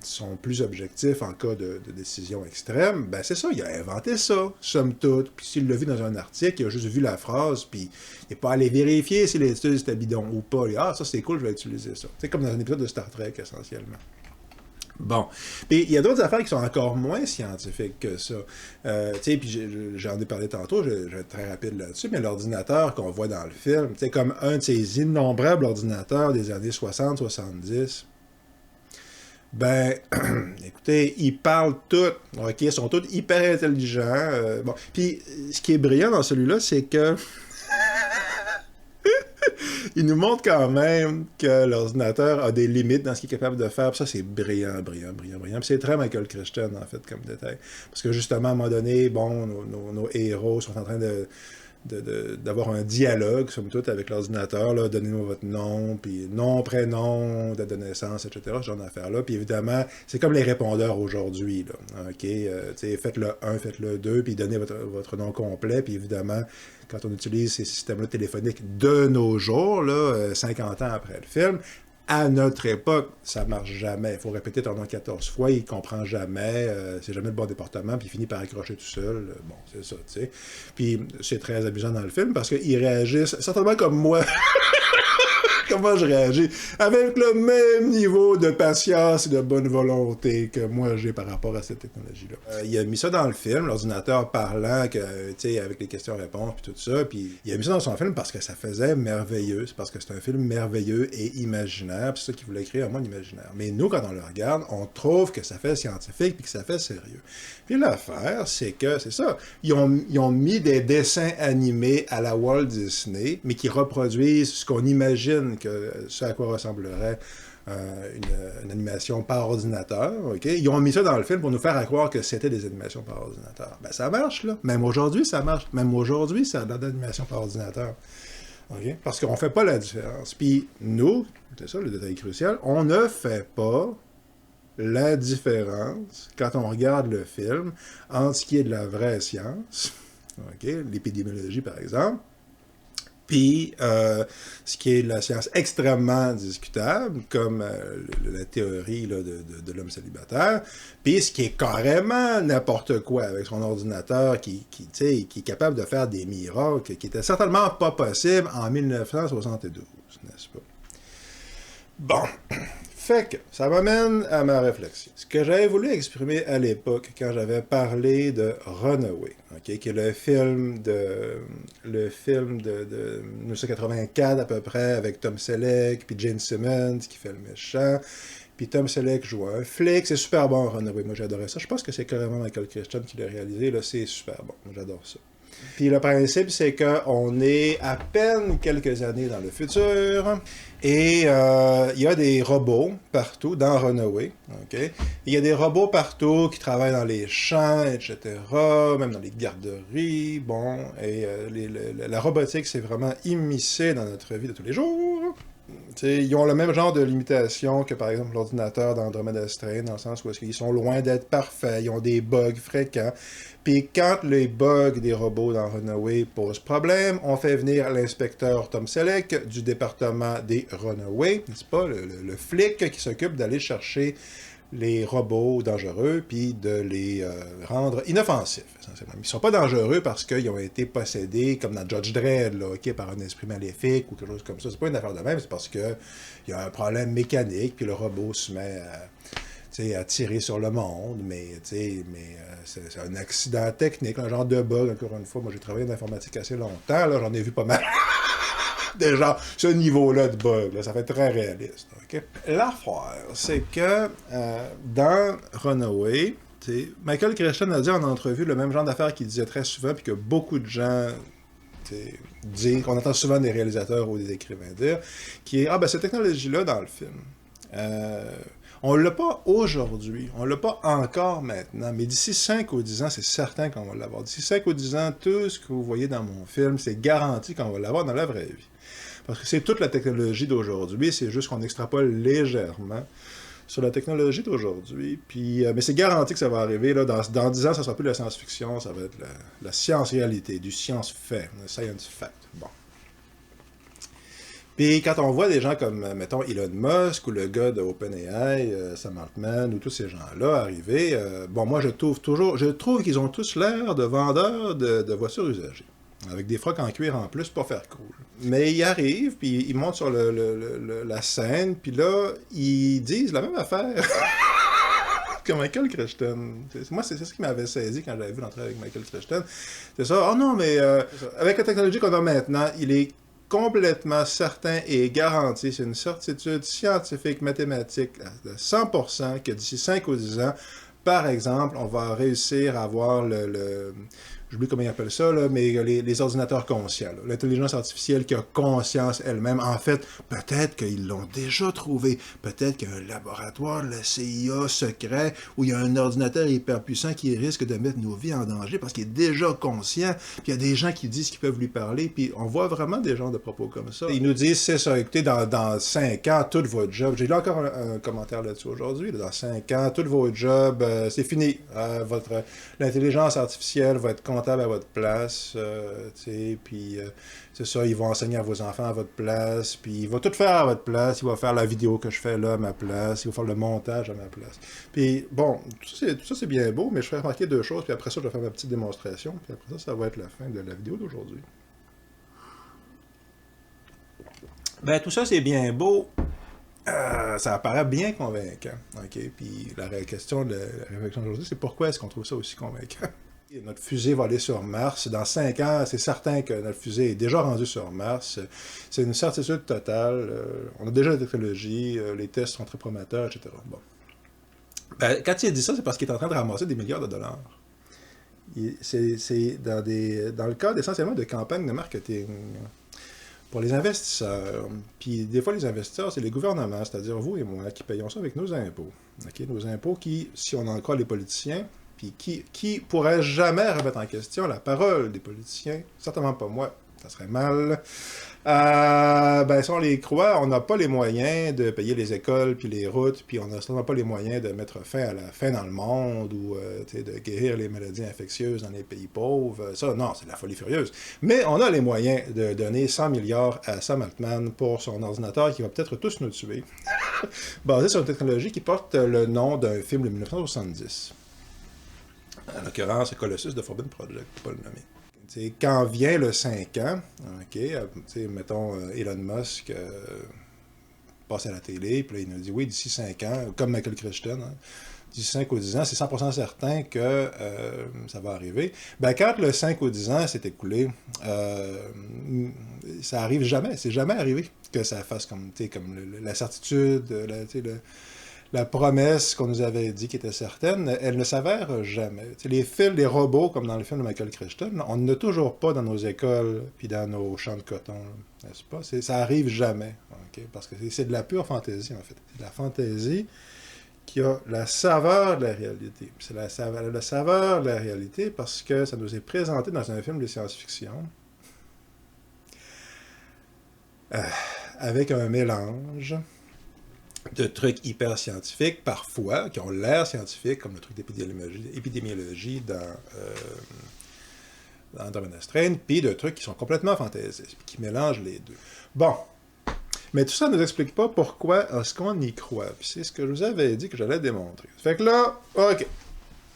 sont plus objectifs en cas de décision extrême, c'est ça, il a inventé ça, somme toute. Puis s'il l'a vu dans un article, il a juste vu la phrase, puis il n'est pas allé vérifier si l'étude c'était bidon ou pas. Ça c'est cool, je vais utiliser ça. C'est comme dans un épisode de Star Trek, essentiellement. Bon. Puis il y a d'autres affaires qui sont encore moins scientifiques que ça. Puis j'en ai parlé tantôt, je vais être très rapide là-dessus, mais l'ordinateur qu'on voit dans le film, comme un de ces innombrables ordinateurs des années 60-70, écoutez, ils parlent tous, OK, ils sont tous hyper intelligents. Puis ce qui est brillant dans celui-là, c'est que il nous montre quand même que l'ordinateur a des limites dans ce qu'il est capable de faire. Puis ça, c'est brillant. Puis c'est très Michael Crichton, en fait, comme détail. Parce que justement, à un moment donné, nos héros sont en train d'avoir un dialogue, somme toute, avec l'ordinateur, là, donnez-moi votre nom, puis nom, prénom, date de naissance, etc., ce genre d'affaires-là. Puis évidemment, c'est comme les répondeurs aujourd'hui, là. Faites le 1, faites le 2, puis donnez votre nom complet, puis évidemment, quand on utilise ces systèmes-là téléphoniques de nos jours, là, 50 ans après le film, À notre époque, ça marche jamais. Il faut répéter ton nom 14 fois, il comprend jamais, c'est jamais le bon département, puis il finit par accrocher tout seul. Bon, c'est ça, tu sais. Puis c'est très amusant dans le film parce qu'ils réagissent certainement comme moi. Comment je réagis? Avec le même niveau de patience et de bonne volonté que moi j'ai par rapport à cette technologie-là. Il a mis ça dans le film, l'ordinateur parlant, que, avec les questions-réponses puis tout ça, puis il a mis ça dans son film parce que ça faisait merveilleux, c'est parce que c'est un film merveilleux et imaginaire, puis c'est ça qu'il voulait créer un monde imaginaire. Mais nous, quand on le regarde, on trouve que ça fait scientifique puis que ça fait sérieux. Puis l'affaire, c'est que, c'est ça, ils ont mis des dessins animés à la Walt Disney, mais qui reproduisent ce qu'on imagine que ce à quoi ressemblerait une animation par ordinateur, ok? Ils ont mis ça dans le film pour nous faire croire que c'était des animations par ordinateur. Ben ça marche, là. Même aujourd'hui, ça marche. Même aujourd'hui, ça a l'air d'animation par ordinateur. Okay? Parce qu'on ne fait pas la différence. Puis nous, c'est ça le détail crucial, on ne fait pas la différence, quand on regarde le film, entre ce qui est de la vraie science, okay? L'épidémiologie par exemple, puis ce qui est de la science extrêmement discutable, comme la théorie là, de l'homme célibataire, puis ce qui est carrément n'importe quoi avec son ordinateur qui est capable de faire des miracles, qui était certainement pas possible en 1972, n'est-ce pas? Bon, fait que ça m'amène à ma réflexion. Ce que j'avais voulu exprimer à l'époque, quand j'avais parlé de Runaway, okay, qui est le film de 1984 à peu près, avec Tom Selleck, puis Gene Simmons qui fait le méchant, puis Tom Selleck joue un flic, c'est super bon Runaway, moi j'adorais ça. Je pense que c'est carrément Michael Crichton qui l'a réalisé, là, c'est super bon, moi j'adore ça. Puis le principe, c'est qu'on est à peine quelques années dans le futur et il y a des robots partout dans Runaway. Okay? Il y a des robots partout qui travaillent dans les champs, etc., même dans les garderies. Bon, et la robotique s'est vraiment immiscée dans notre vie de tous les jours. T'sais, ils ont le même genre de limitation que, par exemple, l'ordinateur d'Andromeda Strain, dans le sens où ils sont loin d'être parfaits, ils ont des bugs fréquents. Puis quand les bugs des robots dans Runaway posent problème, on fait venir l'inspecteur Tom Selleck du département des Runaway, n'est-ce pas, le flic qui s'occupe d'aller chercher les robots dangereux, puis de les rendre inoffensifs, essentiellement. Ils ne sont pas dangereux parce qu'ils ont été possédés, comme dans Judge Dredd, là, okay, par un esprit maléfique ou quelque chose comme ça. C'est pas une affaire de même, c'est parce qu'il y a un problème mécanique, puis le robot se met à tirer sur le monde, mais c'est un accident technique, un genre de bug, encore une fois. Moi, j'ai travaillé en informatique assez longtemps, là, j'en ai vu pas mal. Déjà, ce niveau-là de bug, là, ça fait très réaliste. Okay? L'affaire, c'est que dans Runaway, Michael Crichton a dit en entrevue le même genre d'affaires qu'il disait très souvent, puis que beaucoup de gens disent, qu'on entend souvent des réalisateurs ou des écrivains dire, qui est, cette technologie-là dans le film, on l'a pas aujourd'hui, on l'a pas encore maintenant, mais d'ici 5 ou 10 ans, c'est certain qu'on va l'avoir. D'ici 5 ou 10 ans, tout ce que vous voyez dans mon film, c'est garanti qu'on va l'avoir dans la vraie vie. Parce que c'est toute la technologie d'aujourd'hui, c'est juste qu'on extrapole légèrement sur la technologie d'aujourd'hui. Puis, mais c'est garanti que ça va arriver. Là, dans 10 ans, ça ne sera plus de la science-fiction, ça va être la science-réalité, du science-fait, le science-fact. Bon. Puis quand on voit des gens comme, mettons, Elon Musk ou le gars de OpenAI, Sam Altman, ou tous ces gens-là arriver, moi je trouve qu'ils ont tous l'air de vendeurs de voitures usagées. Avec des frocs en cuir en plus, pour faire cool. Mais ils arrivent, puis ils montent sur la scène, puis là, ils disent la même affaire que Michael Crichton. Moi, c'est ce qui m'avait saisi quand j'avais vu l'entrée avec Michael Crichton. C'est ça, oh non, mais avec la technologie qu'on a maintenant, il est complètement certain et garanti, c'est une certitude scientifique, mathématique, de 100%, que d'ici 5 ou 10 ans, par exemple, on va réussir à avoir j'oublie comment ils appellent ça, là, mais les ordinateurs conscients. L'intelligence artificielle qui a conscience elle-même. En fait, peut-être qu'ils l'ont déjà trouvé. Peut-être qu'il y a un laboratoire de la CIA secret où il y a un ordinateur hyper puissant qui risque de mettre nos vies en danger parce qu'il est déjà conscient. Puis il y a des gens qui disent qu'ils peuvent lui parler. Puis on voit vraiment des gens de propos comme ça. Ils nous disent, c'est ça, écoutez, dans 5 ans, tout votre job. J'ai lu encore un commentaire là-dessus aujourd'hui. Dans 5 ans, tout vos jobs, c'est fini. L'intelligence artificielle va être comptable à votre place, puis c'est ça, ils vont enseigner à vos enfants à votre place, puis il va tout faire à votre place, il va faire la vidéo que je fais là à ma place, il va faire le montage à ma place. Puis bon, tout ça c'est bien beau, mais je ferai remarquer deux choses, puis après ça je vais faire ma petite démonstration, puis après ça va être la fin de la vidéo d'aujourd'hui. Ben tout ça c'est bien beau, ça apparaît bien convaincant. OK? Puis la question de la réflexion d'aujourd'hui, c'est pourquoi est-ce qu'on trouve ça aussi convaincant? Et notre fusée va aller sur Mars. Dans 5 ans, c'est certain que notre fusée est déjà rendue sur Mars. C'est une certitude totale. On a déjà la technologie, les tests sont très prometteurs, etc. Bon. Ben, quand il dit ça, c'est parce qu'il est en train de ramasser des milliards de dollars. C'est dans le cadre essentiellement de campagnes de marketing pour les investisseurs. Puis des fois, les investisseurs, c'est les gouvernements, c'est-à-dire vous et moi, qui payons ça avec nos impôts. Okay? Nos impôts qui, si on en croit les politiciens, puis qui pourraient jamais remettre en question la parole des politiciens, certainement pas moi, ça serait mal. Ben, si on les croit, on n'a pas les moyens de payer les écoles, puis les routes, puis on n'a certainement pas les moyens de mettre fin à la faim dans le monde, ou de guérir les maladies infectieuses dans les pays pauvres. Ça, non, c'est de la folie furieuse. Mais on a les moyens de donner 100 milliards à Sam Altman pour son ordinateur qui va peut-être tous nous tuer, basé sur une technologie qui porte le nom d'un film de 1970. En l'occurrence, c'est Colossus de Forbidden Project, pour pas le nommer. T'sais, quand vient le 5 ans, mettons Elon Musk passe à la télé, puis là, il nous dit oui, d'ici 5 ans, comme Michael Crichton, d'ici 5 ou 10 ans, c'est 100% certain que ça va arriver. Ben, quand le 5 ou 10 ans s'est écoulé, ça arrive jamais, c'est jamais arrivé que ça fasse comme la certitude, la promesse qu'on nous avait dit qui était certaine, elle ne s'avère jamais. T'sais, les fils, les robots, comme dans le film de Michael Crichton, on n'a toujours pas dans nos écoles puis dans nos champs de coton, n'est-ce pas? Ça arrive jamais, okay? Parce que c'est de la pure fantaisie, en fait. C'est de la fantaisie qui a la saveur de la réalité. C'est la saveur de la réalité parce que ça nous est présenté dans un film de science-fiction avec un mélange de trucs hyper scientifiques, parfois, qui ont l'air scientifiques, comme le truc d'épidémiologie dans Darwin's Strain, puis de trucs qui sont complètement fantaisistes, qui mélangent les deux. Bon. Mais tout ça ne nous explique pas pourquoi est-ce qu'on y croit. Puis c'est ce que je vous avais dit que j'allais démontrer. Fait que là, OK.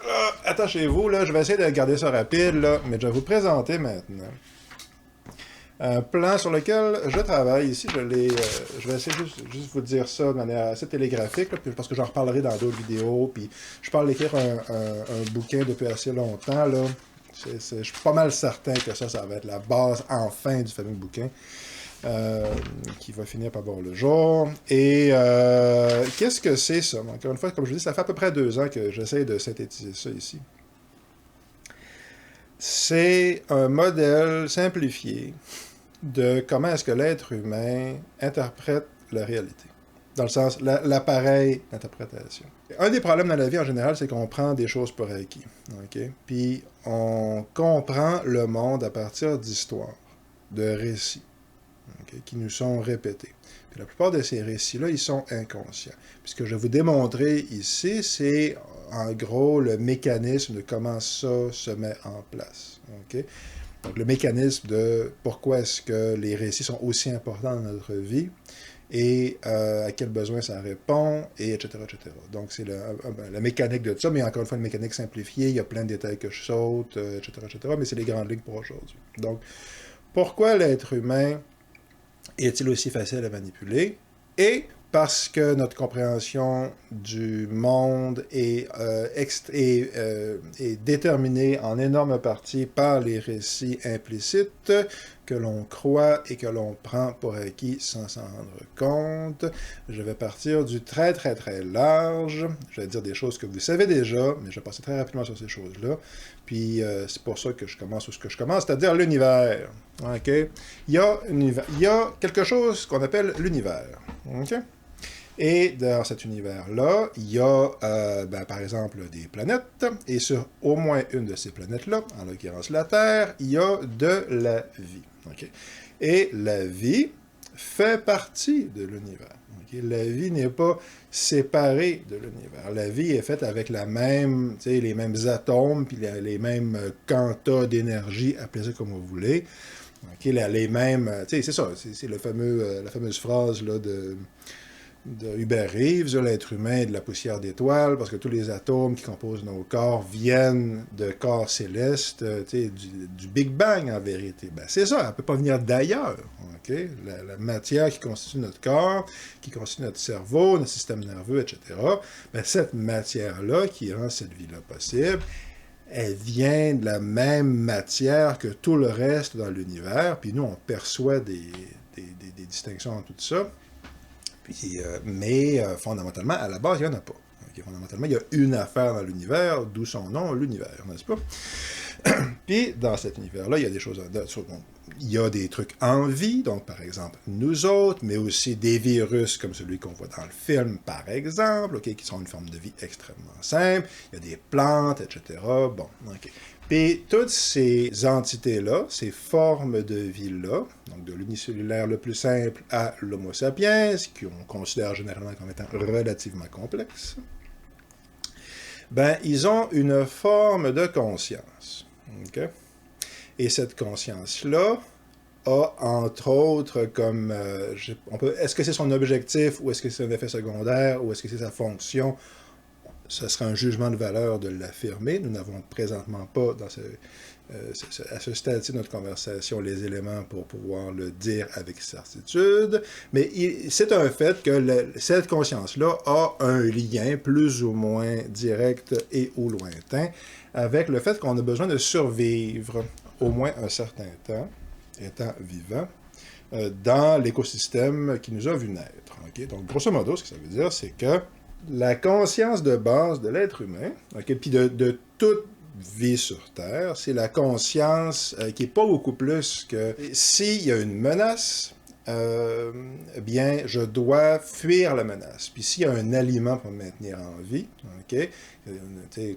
Là, attachez-vous, là, je vais essayer de garder ça rapide, là, mais je vais vous présenter maintenant un plan sur lequel je travaille ici. Je vais essayer juste vous dire ça de manière assez télégraphique, là, parce que j'en reparlerai dans d'autres vidéos. Puis je parle d'écrire un bouquin depuis assez longtemps. Là. Je suis pas mal certain que ça va être la base enfin du fameux bouquin qui va finir par voir le jour. Et qu'est-ce que c'est ça? Encore une fois, comme je vous dis, ça fait à peu près 2 ans que j'essaie de synthétiser ça ici. C'est un modèle simplifié de comment est-ce que l'être humain interprète la réalité. Dans le sens, l'appareil d'interprétation. Un des problèmes dans la vie en général, c'est qu'on prend des choses pour acquis. Okay? Puis on comprend le monde à partir d'histoires, de récits, okay, qui nous sont répétés. Puis la plupart de ces récits-là, ils sont inconscients. Puis ce que je vais vous démontrer ici, c'est en gros le mécanisme de comment ça se met en place. Okay? Donc, le mécanisme de pourquoi est-ce que les récits sont aussi importants dans notre vie et à quel besoin ça répond, et etc., etc. Donc, c'est la mécanique de tout ça, mais encore une fois, une mécanique simplifiée, il y a plein de détails que je saute, etc., etc., mais c'est les grandes lignes pour aujourd'hui. Donc, pourquoi l'être humain est-il aussi facile à manipuler? Et parce que notre compréhension du monde est déterminée en énorme partie par les récits implicites que l'on croit et que l'on prend pour acquis sans s'en rendre compte. Je vais partir du très très très large. Je vais dire des choses que vous savez déjà, mais je vais passer très rapidement sur ces choses-là. Puis c'est pour ça que je commence où ce que je commence, c'est-à-dire l'univers. Okay? Il y a quelque chose qu'on appelle l'univers. Okay? Et dans cet univers-là, il y a, par exemple, des planètes, et sur au moins une de ces planètes-là, en l'occurrence la Terre, il y a de la vie. Okay? Et la vie fait partie de l'univers. Okay? La vie n'est pas séparée de l'univers. La vie est faite avec la même, les mêmes atomes, puis les mêmes quantas d'énergie, appelez ça comme vous voulez. Okay? Les mêmes, c'est ça, c'est la fameuse phrase là, de Hubert Reeves, l'être humain est de la poussière d'étoiles, parce que tous les atomes qui composent nos corps viennent de corps célestes, du Big Bang en vérité. Ben, c'est ça, elle ne peut pas venir d'ailleurs. Okay? La matière qui constitue notre corps, qui constitue notre cerveau, notre système nerveux, etc., ben, cette matière-là qui rend cette vie-là possible, elle vient de la même matière que tout le reste dans l'univers, puis nous, on perçoit des distinctions en tout ça. Mais fondamentalement, à la base, il n'y en a pas. Okay? Fondamentalement, il y a une affaire dans l'univers, d'où son nom, l'univers, n'est-ce pas? Puis, dans cet univers-là, il y a des choses... il y a des trucs en vie, donc par exemple, nous autres, mais aussi des virus comme celui qu'on voit dans le film, par exemple, okay, qui sont une forme de vie extrêmement simple. Il y a des plantes, etc. Bon, OK. Puis toutes ces entités-là, ces formes de vie-là, donc de l'unicellulaire le plus simple à l'Homo sapiens, qu'on considère généralement comme étant relativement complexe, ben, ils ont une forme de conscience. Okay? Et cette conscience-là a, entre autres, comme... est-ce que c'est son objectif, ou est-ce que c'est un effet secondaire, ou est-ce que c'est sa fonction? Ce serait un jugement de valeur de l'affirmer. Nous n'avons présentement pas, à ce stade-ci de notre conversation, les éléments pour pouvoir le dire avec certitude. Mais c'est un fait que cette conscience-là a un lien plus ou moins direct et ou lointain avec le fait qu'on a besoin de survivre au moins un certain temps, étant vivant, dans l'écosystème qui nous a vu naître. Okay? Donc, grosso modo, ce que ça veut dire, c'est que la conscience de base de l'être humain, okay, puis de toute vie sur Terre, c'est la conscience qui n'est pas beaucoup plus que s'il y a une menace, eh bien, je dois fuir la menace. Puis s'il y a un aliment pour me maintenir en vie, okay,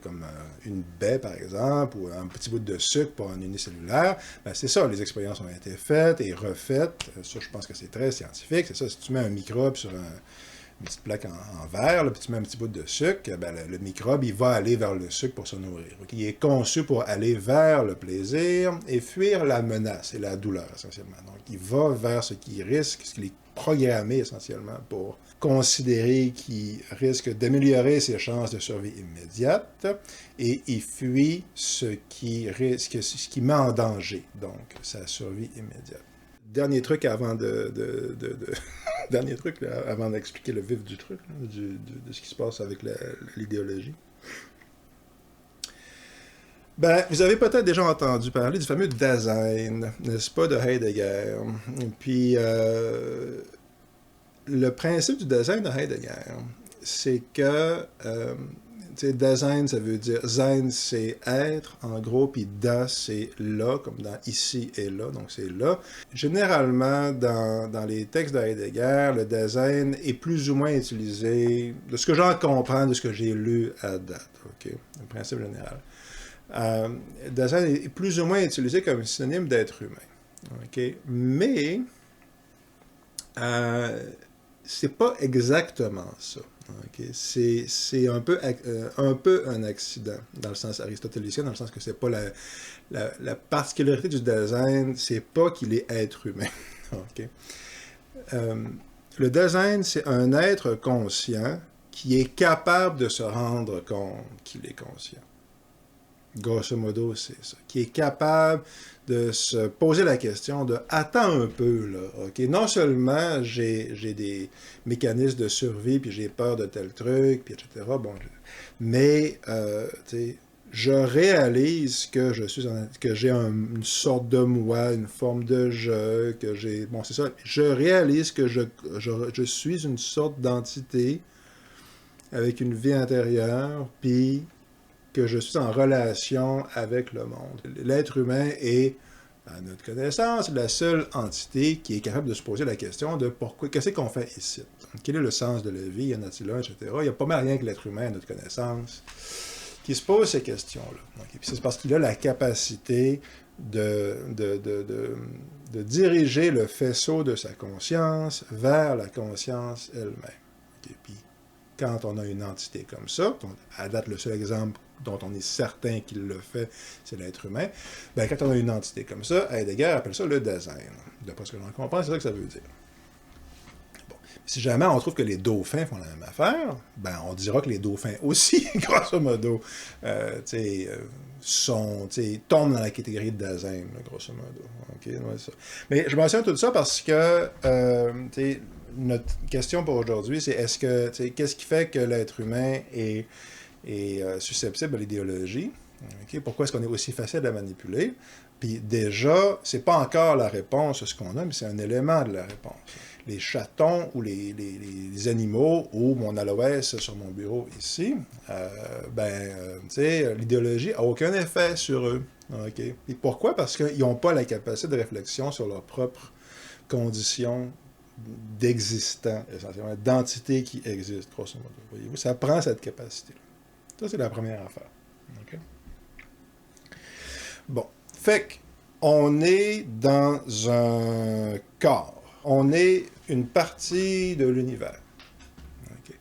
comme une baie, par exemple, ou un petit bout de sucre pour un unicellulaire, ben c'est ça, les expériences ont été faites et refaites. Ça, je pense que c'est très scientifique. C'est ça, si tu mets un microbe sur une petite plaque en verre, là, puis tu mets un petit bout de sucre, ben, le microbe, il va aller vers le sucre pour se nourrir. Okay? Il est conçu pour aller vers le plaisir et fuir la menace et la douleur, essentiellement. Donc, il va vers ce qui risque, ce qu'il est programmé, essentiellement, pour considérer qu'il risque d'améliorer ses chances de survie immédiate, et il fuit ce qui met en danger, donc, sa survie immédiate. Dernier truc avant dernier truc là, avant d'expliquer le vif du truc, là, de ce qui se passe avec l'idéologie. Ben, vous avez peut-être déjà entendu parler du fameux Dasein, n'est-ce pas, de Heidegger. Puis, le principe du Dasein de Heidegger, c'est que Dasein, ça veut dire Sein, c'est être, en gros, puis Das, c'est là, comme dans ici et là, donc c'est là. Généralement, dans les textes de Heidegger, le Dasein est plus ou moins utilisé, de ce que j'en comprends, de ce que j'ai lu à date, ok, le principe général. Dasein est plus ou moins utilisé comme synonyme d'être humain, ok, mais c'est pas exactement ça. Okay. C'est un peu un accident, dans le sens aristotélicien, dans le sens que c'est pas la particularité du Dasein, c'est pas qu'il est être humain. Okay. Le Dasein, c'est un être conscient qui est capable de se rendre compte qu'il est conscient. Grosso modo, c'est ça. Qui est capable de se poser la question de « attends un peu, là, ok? Non seulement j'ai des mécanismes de survie, puis j'ai peur de tel truc, puis etc. Bon, mais, je réalise que que j'ai une sorte de moi, une forme de je, que j'ai... Bon, c'est ça. Je réalise que je suis une sorte d'entité avec une vie intérieure, puis que je suis en relation avec le monde. L'être humain est, à notre connaissance, la seule entité qui est capable de se poser la question de pourquoi, qu'est-ce qu'on fait ici? Quel est le sens de la vie? Y en a-t-il un, etc. Il n'y a pas mal rien que l'être humain, à notre connaissance, qui se pose ces questions-là. Okay. Puis c'est parce qu'il a la capacité de diriger le faisceau de sa conscience vers la conscience elle-même. Okay? Puis, quand on a une entité comme ça, à date, le seul exemple dont on est certain qu'il le fait, c'est l'être humain, ben, quand on a une entité comme ça, Heidegger appelle ça le Dasein. D'après ce que j'en comprends, c'est ça que ça veut dire. Bon. Si jamais on trouve que les dauphins font la même affaire, ben, on dira que les dauphins aussi, grosso modo, tombent dans la catégorie de Dasein, là, grosso modo. Okay? Ouais, ça. Mais je mentionne tout ça parce que notre question pour aujourd'hui, c'est qu'est-ce qui fait que l'être humain est susceptible à l'idéologie? Okay? Pourquoi est-ce qu'on est aussi facile à manipuler? Puis déjà, c'est pas encore la réponse à ce qu'on a, mais c'est un élément de la réponse. Les chatons ou les animaux ou mon aloès sur mon bureau ici, l'idéologie n'a aucun effet sur eux. Okay? Et pourquoi? Parce qu'ils n'ont pas la capacité de réflexion sur leurs propres conditions d'existant, essentiellement, d'entité qui existe, grosso modo. Voyez-vous, ça prend cette capacité-là. Ça, c'est la première affaire. Okay? Bon. Fait qu'on est dans un corps. On est une partie de l'univers. Okay?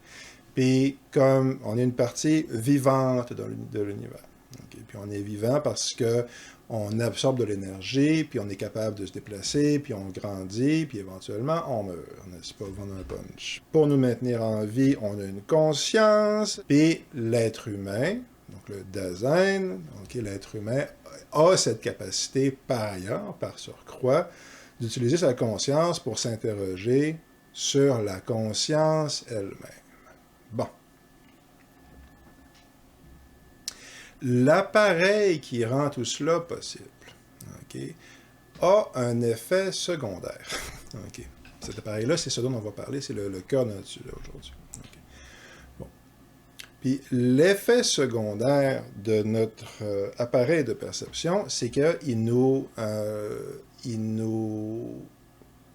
Puis, comme on est une partie vivante de l'univers. Okay? Puis, on est vivant parce que on absorbe de l'énergie, puis on est capable de se déplacer, puis on grandit, puis éventuellement, on meurt, n'est-ce pas, vendre un punch. Pour nous maintenir en vie, on a une conscience, puis l'être humain, donc le Dasein, okay, l'être humain a cette capacité, par ailleurs, par surcroît, d'utiliser sa conscience pour s'interroger sur la conscience elle-même. Bon. L'appareil qui rend tout cela possible, okay, a un effet secondaire. Okay. Cet appareil-là, c'est ce dont on va parler, c'est le cœur de notre sujet aujourd'hui. Okay. Bon. Puis l'effet secondaire de notre appareil de perception, c'est qu'il nous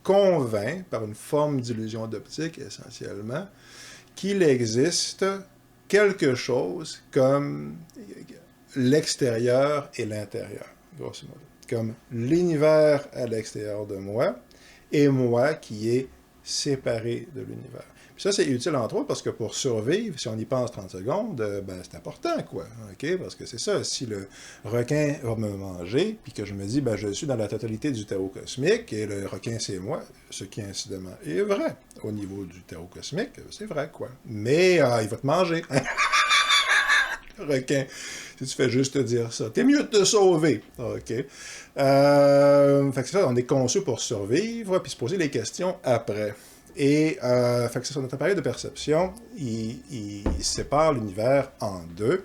convainc, par une forme d'illusion d'optique essentiellement, qu'il existe quelque chose comme l'extérieur et l'intérieur, grosso modo. Comme l'univers à l'extérieur de moi et moi qui est séparé de l'univers. Puis ça, c'est utile entre autres parce que pour survivre, si on y pense 30 secondes, c'est important, quoi. Okay? Parce que c'est ça, si le requin va me manger, puis que je me dis, je suis dans la totalité du Tao cosmique, et le requin, c'est moi, ce qui, incidemment, est vrai. Au niveau du Tao cosmique, c'est vrai, quoi. Mais il va te manger. Requin, si tu fais juste te dire ça, t'es mieux de te sauver. OK. Fait que c'est ça, on est conçu pour survivre, puis se poser les questions après. Et fait que c'est ça, notre appareil de perception, il sépare l'univers en deux.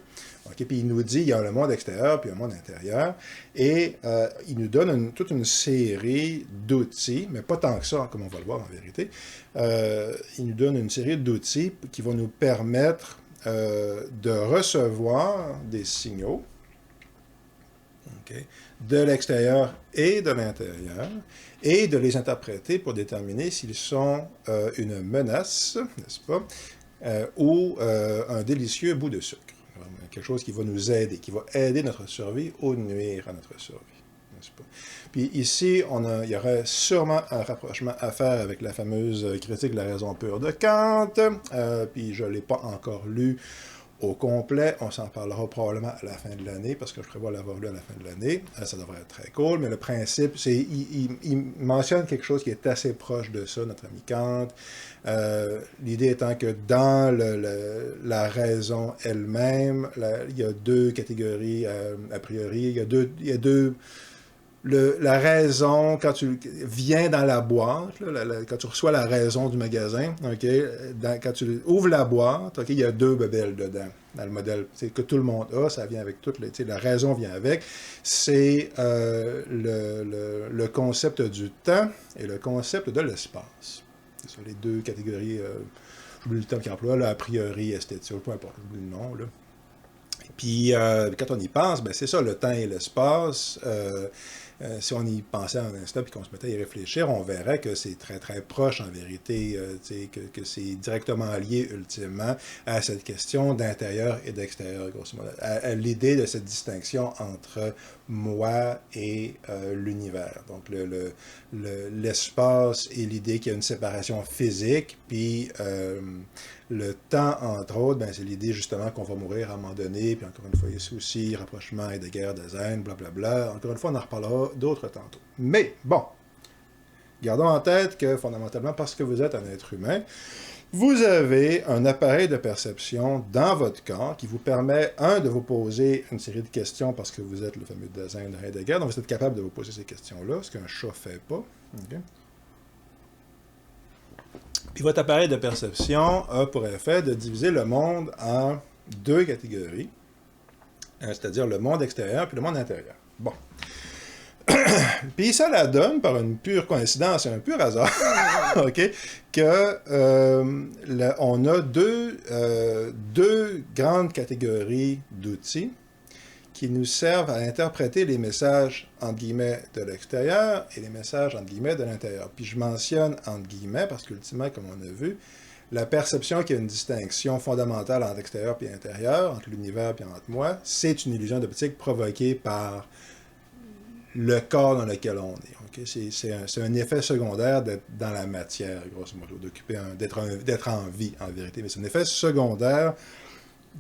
Okay, puis il nous dit, il y a le monde extérieur, puis un monde intérieur, et il nous donne toute une série d'outils, mais pas tant que ça, comme on va le voir en vérité. Il nous donne une série d'outils qui vont nous permettre de recevoir des signaux, okay, de l'extérieur et de l'intérieur, et de les interpréter pour déterminer s'ils sont une menace, n'est-ce pas, ou un délicieux bout de sucre. Quelque chose qui va nous aider, qui va aider notre survie ou nuire à notre survie, n'est-ce pas? Puis ici, il y aurait sûrement un rapprochement à faire avec la fameuse critique de la raison pure de Kant, puis je ne l'ai pas encore lu au complet, on s'en parlera probablement à la fin de l'année, parce que je prévois l'avoir lu à la fin de l'année, ça devrait être très cool, mais le principe, c'est il mentionne quelque chose qui est assez proche de ça, notre ami Kant, l'idée étant que dans la raison elle-même, il y a deux catégories a priori, il y a deux la raison, quand tu viens dans la boîte, là, quand tu reçois la raison du magasin, okay, quand tu ouvres la boîte, okay, il y a deux bebelles dedans, dans le modèle que tout le monde a, ça vient avec tout, la raison vient avec, c'est le concept du temps et le concept de l'espace. C'est ça, les deux catégories, j'oublie le terme qu'il emploie, là, a priori, esthétique, peu importe, j'oublie le nom, là. Puis, quand on y pense, c'est ça, le temps et l'espace, si on y pensait un instant puis qu'on se mettait à y réfléchir, on verrait que c'est très très proche en vérité, que c'est directement lié ultimement à cette question d'intérieur et d'extérieur, grosso modo, à l'idée de cette distinction entre moi et l'univers. Donc l'espace et l'idée qu'il y a une séparation physique, puis le temps, entre autres, ben, c'est l'idée justement qu'on va mourir à un moment donné, puis encore une fois, ici aussi, rapprochement et de guerre de zen, blablabla. Encore une fois, on en reparlera d'autres tantôt. Mais, bon, gardons en tête que, fondamentalement, parce que vous êtes un être humain, vous avez un appareil de perception dans votre corps qui vous permet, de vous poser une série de questions parce que vous êtes le fameux zen de Heidegger, donc vous êtes capable de vous poser ces questions-là, ce qu'un chat ne fait pas. Okay? Puis votre appareil de perception a pour effet de diviser le monde en deux catégories, c'est-à-dire le monde extérieur puis le monde intérieur. Bon. Puis ça la donne, par une pure coïncidence et un pur hasard, okay, que on a deux grandes catégories d'outils qui nous servent à interpréter les messages, entre guillemets, de l'extérieur et les messages, entre guillemets, de l'intérieur. Puis je mentionne, entre guillemets, parce qu'ultimement, comme on a vu, la perception qu'il y a une distinction fondamentale entre extérieur et intérieur, entre l'univers et entre moi, c'est une illusion d'optique provoquée par le corps dans lequel on est. Okay? C'est un effet secondaire d'être dans la matière, grosso modo, d'être en vie, en vérité. Mais c'est un effet secondaire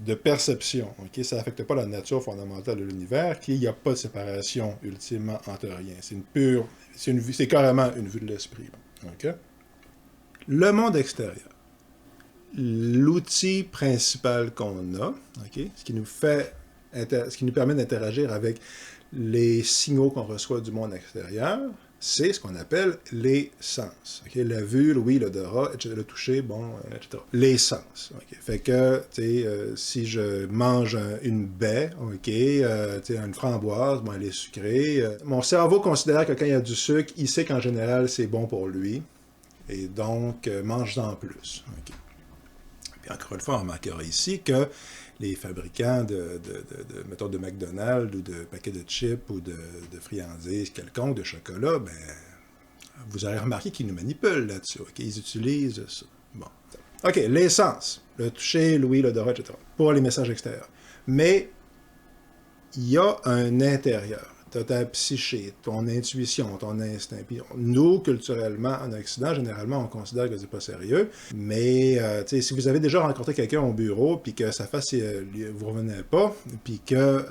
de perception. Okay? Ça n'affecte pas la nature fondamentale de l'univers, qu'il n'y a pas de séparation ultimement entre rien. C'est une pure, c'est carrément une vue de l'esprit. Okay? Le monde extérieur. L'outil principal qu'on a, okay? ce qui nous permet d'interagir avec les signaux qu'on reçoit du monde extérieur, c'est ce qu'on appelle les sens. Okay? La vue, l'ouïe, l'odorat, etc., le toucher, bon, etc. Les sens. Okay? Fait que, si je mange une baie, une framboise, bon, elle est sucrée, mon cerveau considère que quand il y a du sucre, il sait qu'en général, c'est bon pour lui, et donc, mange-en plus. Okay? Puis encore une fois, on remarquera ici que les fabricants mettons, de McDonald's ou de paquets de chips ou de friandises quelconques, de chocolat, ben, vous aurez remarqué qu'ils nous manipulent là-dessus. Okay? Ils utilisent ça. Bon. OK, les sens. Le toucher, l'ouïe, l'odorat, etc. Pour les messages extérieurs. Mais il y a un intérieur. Tu as ta psyché, ton intuition, ton instinct. Puis nous, culturellement, en Occident, généralement, on considère que c'est pas sérieux. Mais si vous avez déjà rencontré quelqu'un au bureau, puis que ça fasse, vous revenez pas, puis que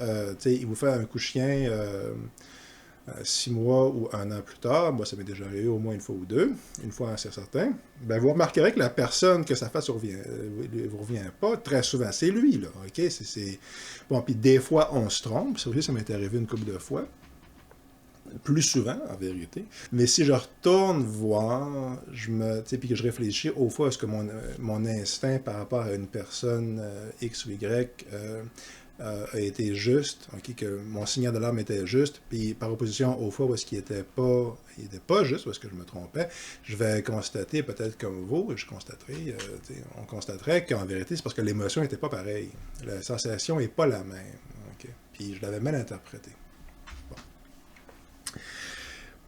il vous fait un coup de chien 6 mois ou 1 an plus tard, moi ça m'est déjà arrivé au moins une fois ou deux, une fois c'est certain, ben vous remarquerez que la personne que ça fasse vous revient pas très souvent. C'est lui, là, ok? Bon, puis des fois on se trompe, ça aussi ça m'est arrivé une couple de fois, plus souvent en vérité, mais si je retourne voir, puis que je réfléchis aux fois à ce que mon instinct par rapport à une personne X ou Y a été juste, okay, que mon signal d'alarme était juste, puis par opposition aux fois où est-ce qu'il n'était pas juste, où est-ce que je me trompais, je vais constater, peut-être comme vous, on constaterait qu'en vérité, c'est parce que l'émotion n'était pas pareille. La sensation n'est pas la même. Okay? Puis je l'avais mal interprété. Bon.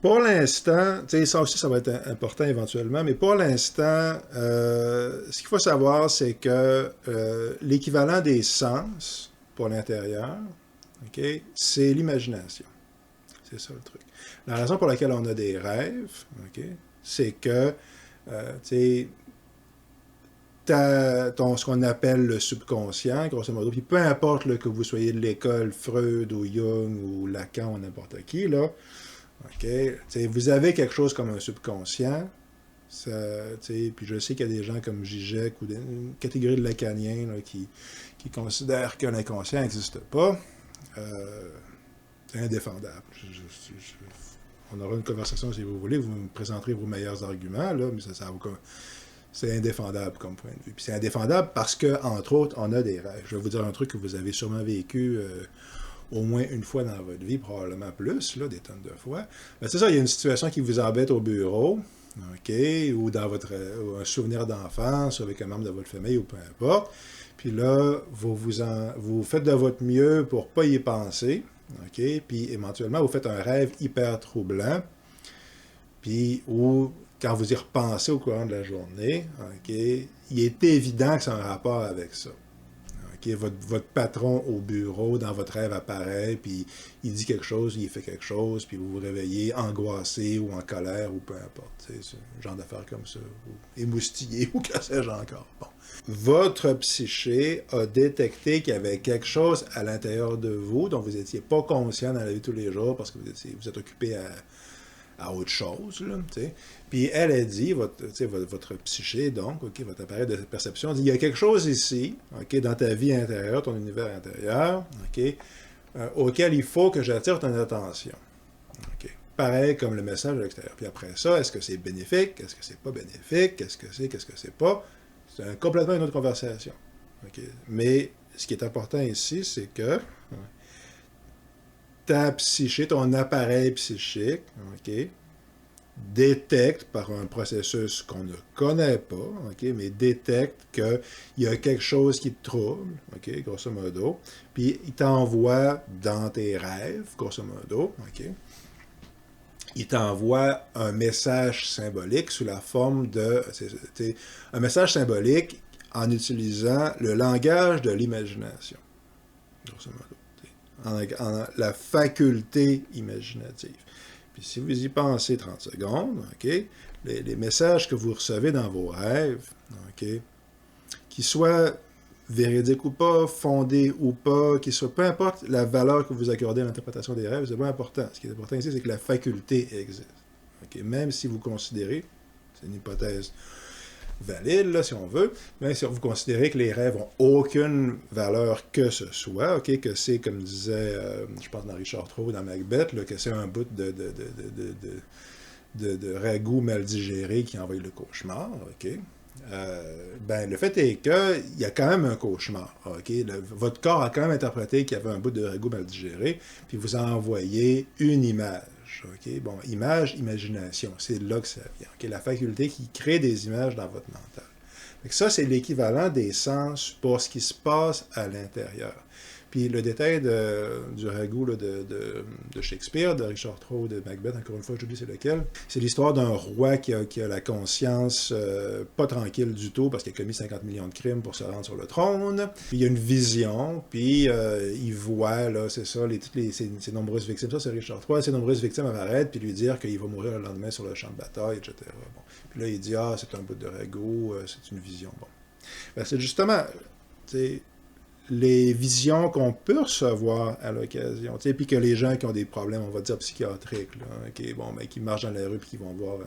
Pour l'instant, ça aussi, ça va être important éventuellement, mais pour l'instant, ce qu'il faut savoir, c'est que l'équivalent des sens, pour l'intérieur, okay, c'est l'imagination. C'est ça le truc. La raison pour laquelle on a des rêves, okay, c'est que ce qu'on appelle le subconscient, grosso modo, puis peu importe là, que vous soyez de l'école Freud ou Jung ou Lacan ou n'importe qui, là, okay, vous avez quelque chose comme un subconscient. Puis je sais qu'il y a des gens comme Zizek ou une catégorie de lacaniens là, qui considèrent que l'inconscient n'existe pas. C'est indéfendable. On aura une conversation si vous voulez, vous me présenterez vos meilleurs arguments, là, mais c'est indéfendable comme point de vue. Puis c'est indéfendable parce que, entre autres, on a des rêves. Je vais vous dire un truc que vous avez sûrement vécu au moins une fois dans votre vie, probablement plus, là, des tonnes de fois. Ben, c'est ça, il y a une situation qui vous embête au bureau, OK, ou dans un souvenir d'enfance, ou avec un membre de votre famille, ou peu importe. Puis là, vous faites de votre mieux pour ne pas y penser, OK? Puis éventuellement, vous faites un rêve hyper troublant, puis où, quand vous y repensez au courant de la journée, OK, il est évident que c'est un rapport avec ça. Okay, votre patron au bureau, dans votre rêve, apparaît, puis il dit quelque chose, il fait quelque chose, puis vous vous réveillez angoissé ou en colère ou peu importe. C'est un genre d'affaires comme ça. Ou émoustillé ou que sais-je encore. Bon. Votre psyché a détecté qu'il y avait quelque chose à l'intérieur de vous dont vous n'étiez pas conscient dans la vie de tous les jours parce que vous êtes occupé à autre chose. Là, puis elle a dit, votre psyché, donc, okay, votre appareil de perception, dit, il y a quelque chose ici, okay, dans ta vie intérieure, ton univers intérieur, okay, auquel il faut que j'attire ton attention. Okay. Pareil comme le message de l'extérieur. Puis après ça, est-ce que c'est bénéfique? Est-ce que c'est pas bénéfique? Qu'est-ce que c'est pas? C'est complètement une autre conversation. Okay. Mais ce qui est important ici, c'est que ta psyché, ton appareil psychique, okay, détecte par un processus qu'on ne connaît pas, okay, mais détecte qu'il y a quelque chose qui te trouble, okay, grosso modo, puis il t'envoie dans tes rêves, grosso modo, okay, il t'envoie un message symbolique sous la forme de... un message symbolique en utilisant le langage de l'imagination, grosso modo, en la faculté imaginative. Puis si vous y pensez 30 secondes, okay, les messages que vous recevez dans vos rêves, okay, qu'ils soient véridiques ou pas, fondés ou pas, qu'ils soient, peu importe la valeur que vous accordez à l'interprétation des rêves, c'est pas important. Ce qui est important ici, c'est que la faculté existe. Okay, même si vous considérez, c'est une hypothèse valide, là, si on veut, même si vous considérez que les rêves n'ont aucune valeur que ce soit, okay, que c'est, comme disait, je pense dans Richard Rohr, dans Macbeth, là, que c'est un bout de ragoût mal digéré qui envoie le cauchemar, ok. Ben, le fait est qu'il y a quand même un cauchemar. Okay? Votre corps a quand même interprété qu'il y avait un bout de ragoût mal digéré, puis vous a envoyé une image. Okay? Bon, image, imagination, c'est là que ça vient. Okay? La faculté qui crée des images dans votre mental. Donc ça, c'est l'équivalent des sens pour ce qui se passe à l'intérieur. Puis le détail du ragoût là, de Shakespeare, de Richard Rohr, de Macbeth, encore une fois, j'oublie c'est lequel, c'est l'histoire d'un roi qui a la conscience pas tranquille du tout parce qu'il a commis 50 millions de crimes pour se rendre sur le trône. Puis il y a une vision, puis il voit, là, c'est ça, ses nombreuses victimes. Ça, c'est Richard Rohr. Ses nombreuses victimes apparaissent, puis lui dire qu'il va mourir le lendemain sur le champ de bataille, etc. Bon. Puis là, il dit, ah, c'est un bout de ragoût, c'est une vision. Bon. Ben, c'est justement, les visions qu'on peut recevoir à l'occasion, puis que les gens qui ont des problèmes, on va dire psychiatriques, là, okay, bon, ben, qui marchent dans la rue et qui vont voir,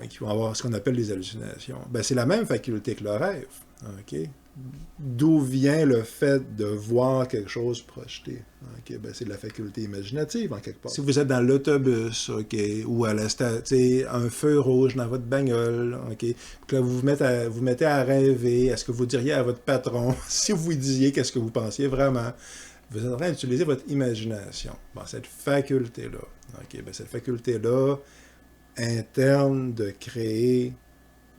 et qui vont avoir ce qu'on appelle des hallucinations, ben, c'est la même faculté que le rêve, okay? D'où vient le fait de voir quelque chose projeté? Okay? Ben, c'est de la faculté imaginative, en quelque part. Si vous êtes dans l'autobus, okay, ou à la un feu rouge dans votre bagnole, okay, que là, vous vous mettez à rêver, est-ce que vous diriez à votre patron, si vous disiez qu'est-ce que vous pensiez vraiment? Vous êtes en train d'utiliser votre imagination. Bon, cette faculté-là, okay, ben, cette faculté-là interne de créer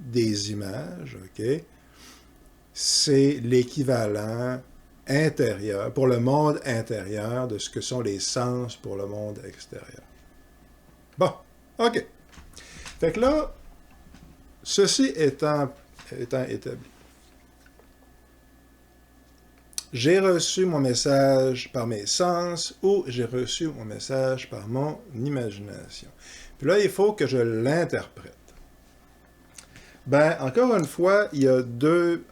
des images, ok, c'est l'équivalent intérieur, pour le monde intérieur, de ce que sont les sens pour le monde extérieur. Bon, OK. Fait que là, ceci étant établi, j'ai reçu mon message par mes sens ou j'ai reçu mon message par mon imagination. Puis là, il faut que je l'interprète. Ben, encore une fois, il y a deux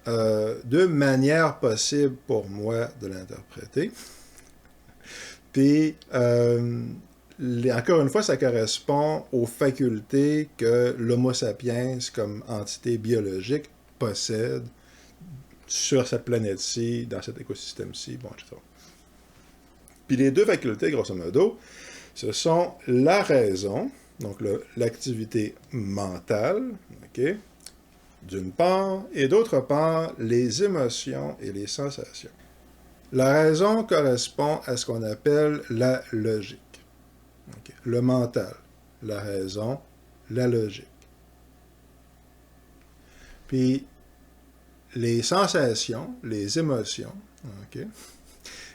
manières possibles pour moi de l'interpréter. Puis, encore une fois, ça correspond aux facultés que l'Homo sapiens, comme entité biologique, possède sur cette planète-ci, dans cet écosystème-ci, bon, etc. Puis les deux facultés, grosso modo, ce sont la raison, donc l'activité mentale, ok, d'une part, et d'autre part, les émotions et les sensations. La raison correspond à ce qu'on appelle la logique. Okay. Le mental, la raison, la logique. Puis, les sensations, les émotions, okay,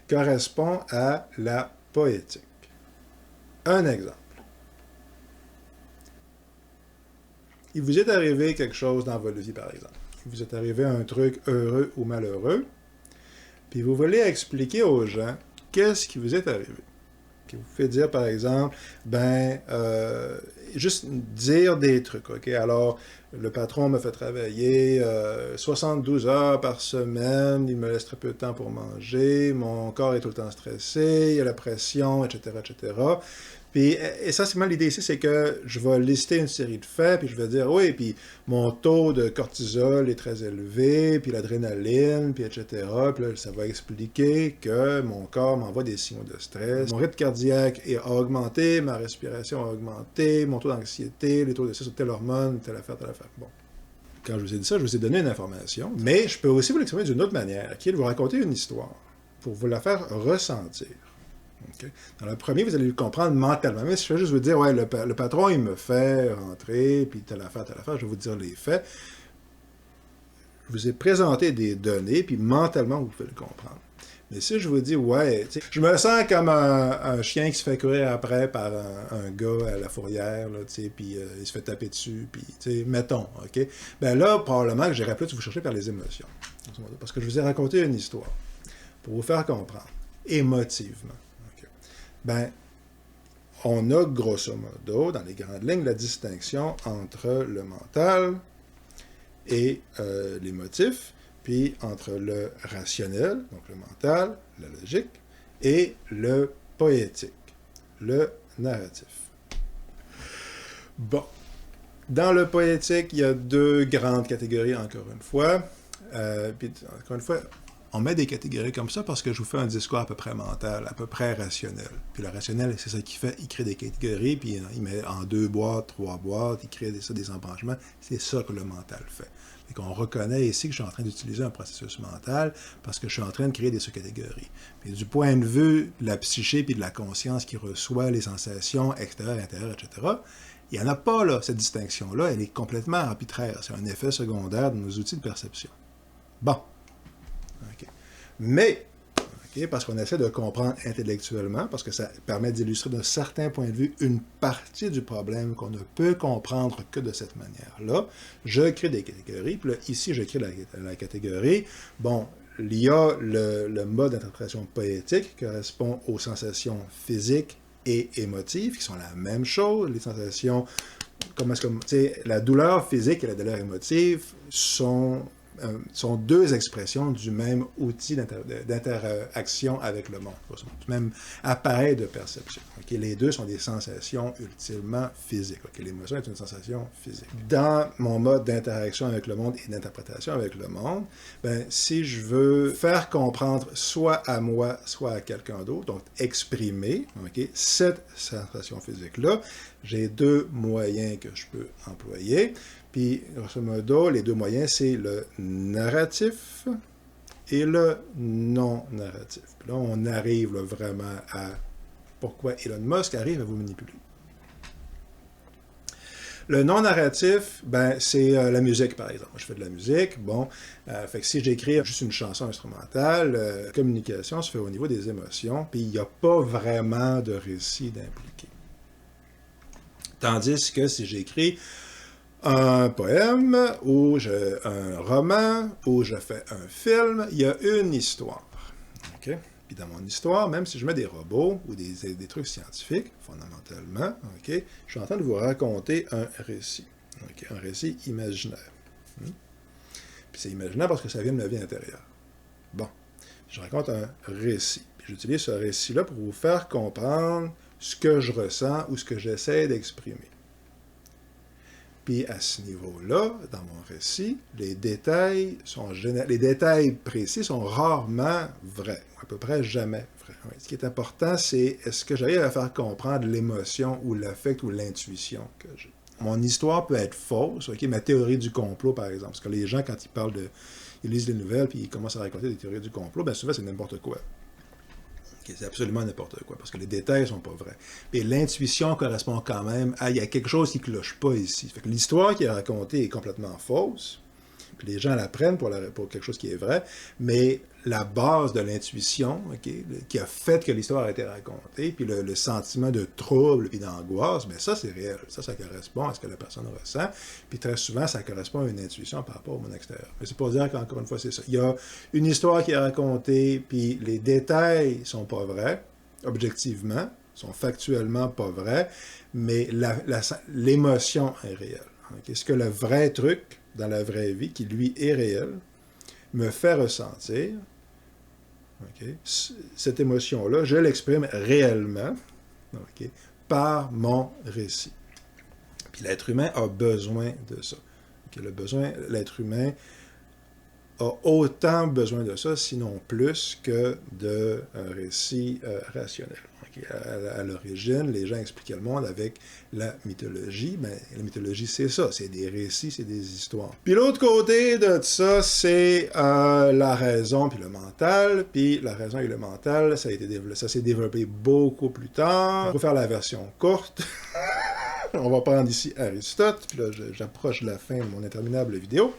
correspond à la poétique. Un exemple. Il vous est arrivé quelque chose dans votre vie, par exemple. Il vous est arrivé un truc heureux ou malheureux, puis vous voulez expliquer aux gens qu'est-ce qui vous est arrivé. Puis vous pouvez dire, par exemple, juste dire des trucs, OK? Alors, le patron me fait travailler 72 heures par semaine, il me laisse très peu de temps pour manger, mon corps est tout le temps stressé, il y a la pression, etc., etc. Puis, essentiellement, l'idée ici, c'est que je vais lister une série de faits, puis je vais dire, oui, puis mon taux de cortisol est très élevé, puis l'adrénaline, puis etc. Puis là, ça va expliquer que mon corps m'envoie des signaux de stress. Mon rythme cardiaque a augmenté, ma respiration a augmenté, mon taux d'anxiété, les taux de stress sur telle hormone, telle affaire, telle affaire. Bon. Quand je vous ai dit ça, je vous ai donné une information, mais je peux aussi vous l'exprimer d'une autre manière, qui est de vous raconter une histoire, pour vous la faire ressentir. Okay. Dans le premier, vous allez le comprendre mentalement. Mais si je vais juste vous dire, ouais, le patron, il me fait rentrer, puis telle affaire, je vais vous dire les faits. Je vous ai présenté des données, puis mentalement, vous pouvez le comprendre. Mais si je vous dis, ouais, je me sens comme un chien qui se fait courir après par un gars à la fourrière, puis il se fait taper dessus, puis, mettons, OK? Ben là, probablement que j'irais plus vous chercher par les émotions. Parce que je vous ai raconté une histoire pour vous faire comprendre, émotivement. On a grosso modo, dans les grandes lignes, la distinction entre le mental et l'émotif, puis entre le rationnel, donc le mental, la logique, et le poétique, le narratif. Bon. Dans le poétique, il y a deux grandes catégories, encore une fois. Puis, encore une fois, on met des catégories comme ça parce que je vous fais un discours à peu près mental, à peu près rationnel. Puis le rationnel, c'est ça qu'il fait, il crée des catégories, puis il met en 2 boîtes, 3 boîtes, il crée des embranchements. C'est ça que le mental fait. Et qu'on reconnaît ici que je suis en train d'utiliser un processus mental parce que je suis en train de créer des sous-catégories. Puis du point de vue de la psyché puis de la conscience qui reçoit les sensations extérieures, intérieures, etc., il n'y en a pas, là, cette distinction-là. Elle est complètement arbitraire. C'est un effet secondaire de nos outils de perception. Bon. Okay. Mais, parce qu'on essaie de comprendre intellectuellement, parce que ça permet d'illustrer d'un certain point de vue une partie du problème qu'on ne peut comprendre que de cette manière-là, je crée des catégories, puis là, ici, je crée la catégorie. Bon, il y a le mode d'interprétation poétique qui correspond aux sensations physiques et émotives, qui sont la même chose. Les sensations, la douleur physique et la douleur émotive sont deux expressions du même outil d'interaction avec le monde, du même appareil de perception. Okay? Les deux sont des sensations ultimement physiques. Okay? L'émotion est une sensation physique. Dans mon mode d'interaction avec le monde et d'interprétation avec le monde, si je veux faire comprendre soit à moi, soit à quelqu'un d'autre, donc exprimer cette sensation physique-là, j'ai deux moyens que je peux employer. Puis, grosso modo, les deux moyens, c'est le narratif et le non-narratif. Puis là, on arrive vraiment à pourquoi Elon Musk arrive à vous manipuler. Le non-narratif, c'est la musique, par exemple. Moi, je fais de la musique, fait que si j'écris juste une chanson instrumentale, la communication se fait au niveau des émotions, puis il n'y a pas vraiment de récit d'impliqué. Tandis que si j'écris un poème, ou un roman, ou je fais un film, il y a une histoire. Okay? Puis dans mon histoire, même si je mets des robots ou des trucs scientifiques, fondamentalement, je suis en train de vous raconter un récit. Un récit imaginaire. Puis c'est imaginaire parce que ça vient de ma vie intérieure. Bon, je raconte un récit. Puis j'utilise ce récit-là pour vous faire comprendre ce que je ressens ou ce que j'essaie d'exprimer. Puis à ce niveau-là, dans mon récit, les détails précis sont rarement vrais, ou à peu près jamais vrais. Ce qui est important, c'est est-ce que j'arrive à faire comprendre l'émotion ou l'affect ou l'intuition que j'ai. Mon histoire peut être fausse, ma théorie du complot, par exemple, parce que les gens, quand ils lisent les nouvelles puis ils commencent à raconter des théories du complot, souvent c'est n'importe quoi. C'est absolument n'importe quoi, parce que les détails ne sont pas vrais. Et l'intuition correspond quand même à, il y a quelque chose qui ne cloche pas ici. Fait que l'histoire qui est racontée est complètement fausse, puis Puis les gens la prennent pour quelque chose qui est vrai, mais la base de l'intuition, qui a fait que l'histoire a été racontée, puis le sentiment de trouble et d'angoisse, bien ça, c'est réel. Ça correspond à ce que la personne ressent. Puis très souvent, ça correspond à une intuition par rapport au monde extérieur. Mais c'est pour dire qu'encore une fois, c'est ça. Il y a une histoire qui est racontée, puis les détails sont pas vrais, objectivement, sont factuellement pas vrais, mais l'émotion est réelle. Ce que le vrai truc dans la vraie vie, qui lui est réel, me fait ressentir, cette émotion-là, je l'exprime réellement par mon récit. Puis l'être humain a besoin de ça. L'être humain a autant besoin de ça, sinon plus, que d'un récit rationnel. À l'origine, les gens expliquaient le monde avec la mythologie. Ben, la mythologie, c'est ça. C'est des récits, c'est des histoires. Puis l'autre côté de ça, c'est la raison puis le mental. Puis la raison et le mental, ça s'est développé beaucoup plus tard. Pour faire la version courte, on va prendre ici Aristote. Puis là, j'approche de la fin de mon interminable vidéo.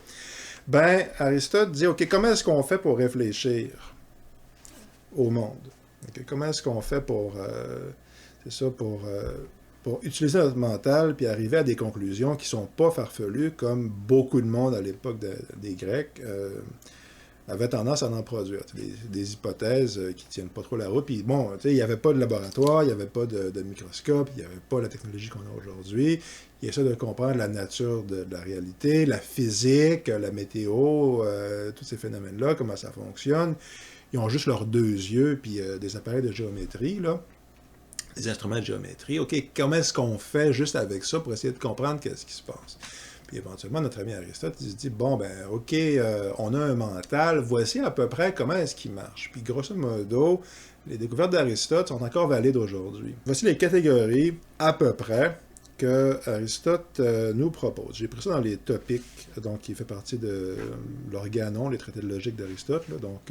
Ben, Aristote dit, OK, comment est-ce qu'on fait pour réfléchir au monde? Comment est-ce qu'on fait pour utiliser notre mental puis arriver à des conclusions qui sont pas farfelues comme beaucoup de monde à l'époque des Grecs avait tendance à en produire. Des hypothèses qui tiennent pas trop la route. Puis bon, il n'y avait pas de laboratoire, il n'y avait pas de microscope, il n'y avait pas la technologie qu'on a aujourd'hui. Il essaie de comprendre la nature de la réalité, la physique, la météo, tous ces phénomènes-là, comment ça fonctionne. Ils ont juste leurs deux yeux, puis des appareils de géométrie, là, des instruments de géométrie. OK, comment est-ce qu'on fait juste avec ça pour essayer de comprendre qu'est-ce qui se passe? Puis éventuellement, notre ami Aristote, il se dit, bon, ben, OK, on a un mental, voici à peu près comment est-ce qu'il marche. Puis grosso modo, les découvertes d'Aristote sont encore valides aujourd'hui. Voici les catégories, à peu près, que Aristote nous propose. J'ai pris ça dans les topiques, donc qui fait partie de l'Organon, les traités de logique d'Aristote, donc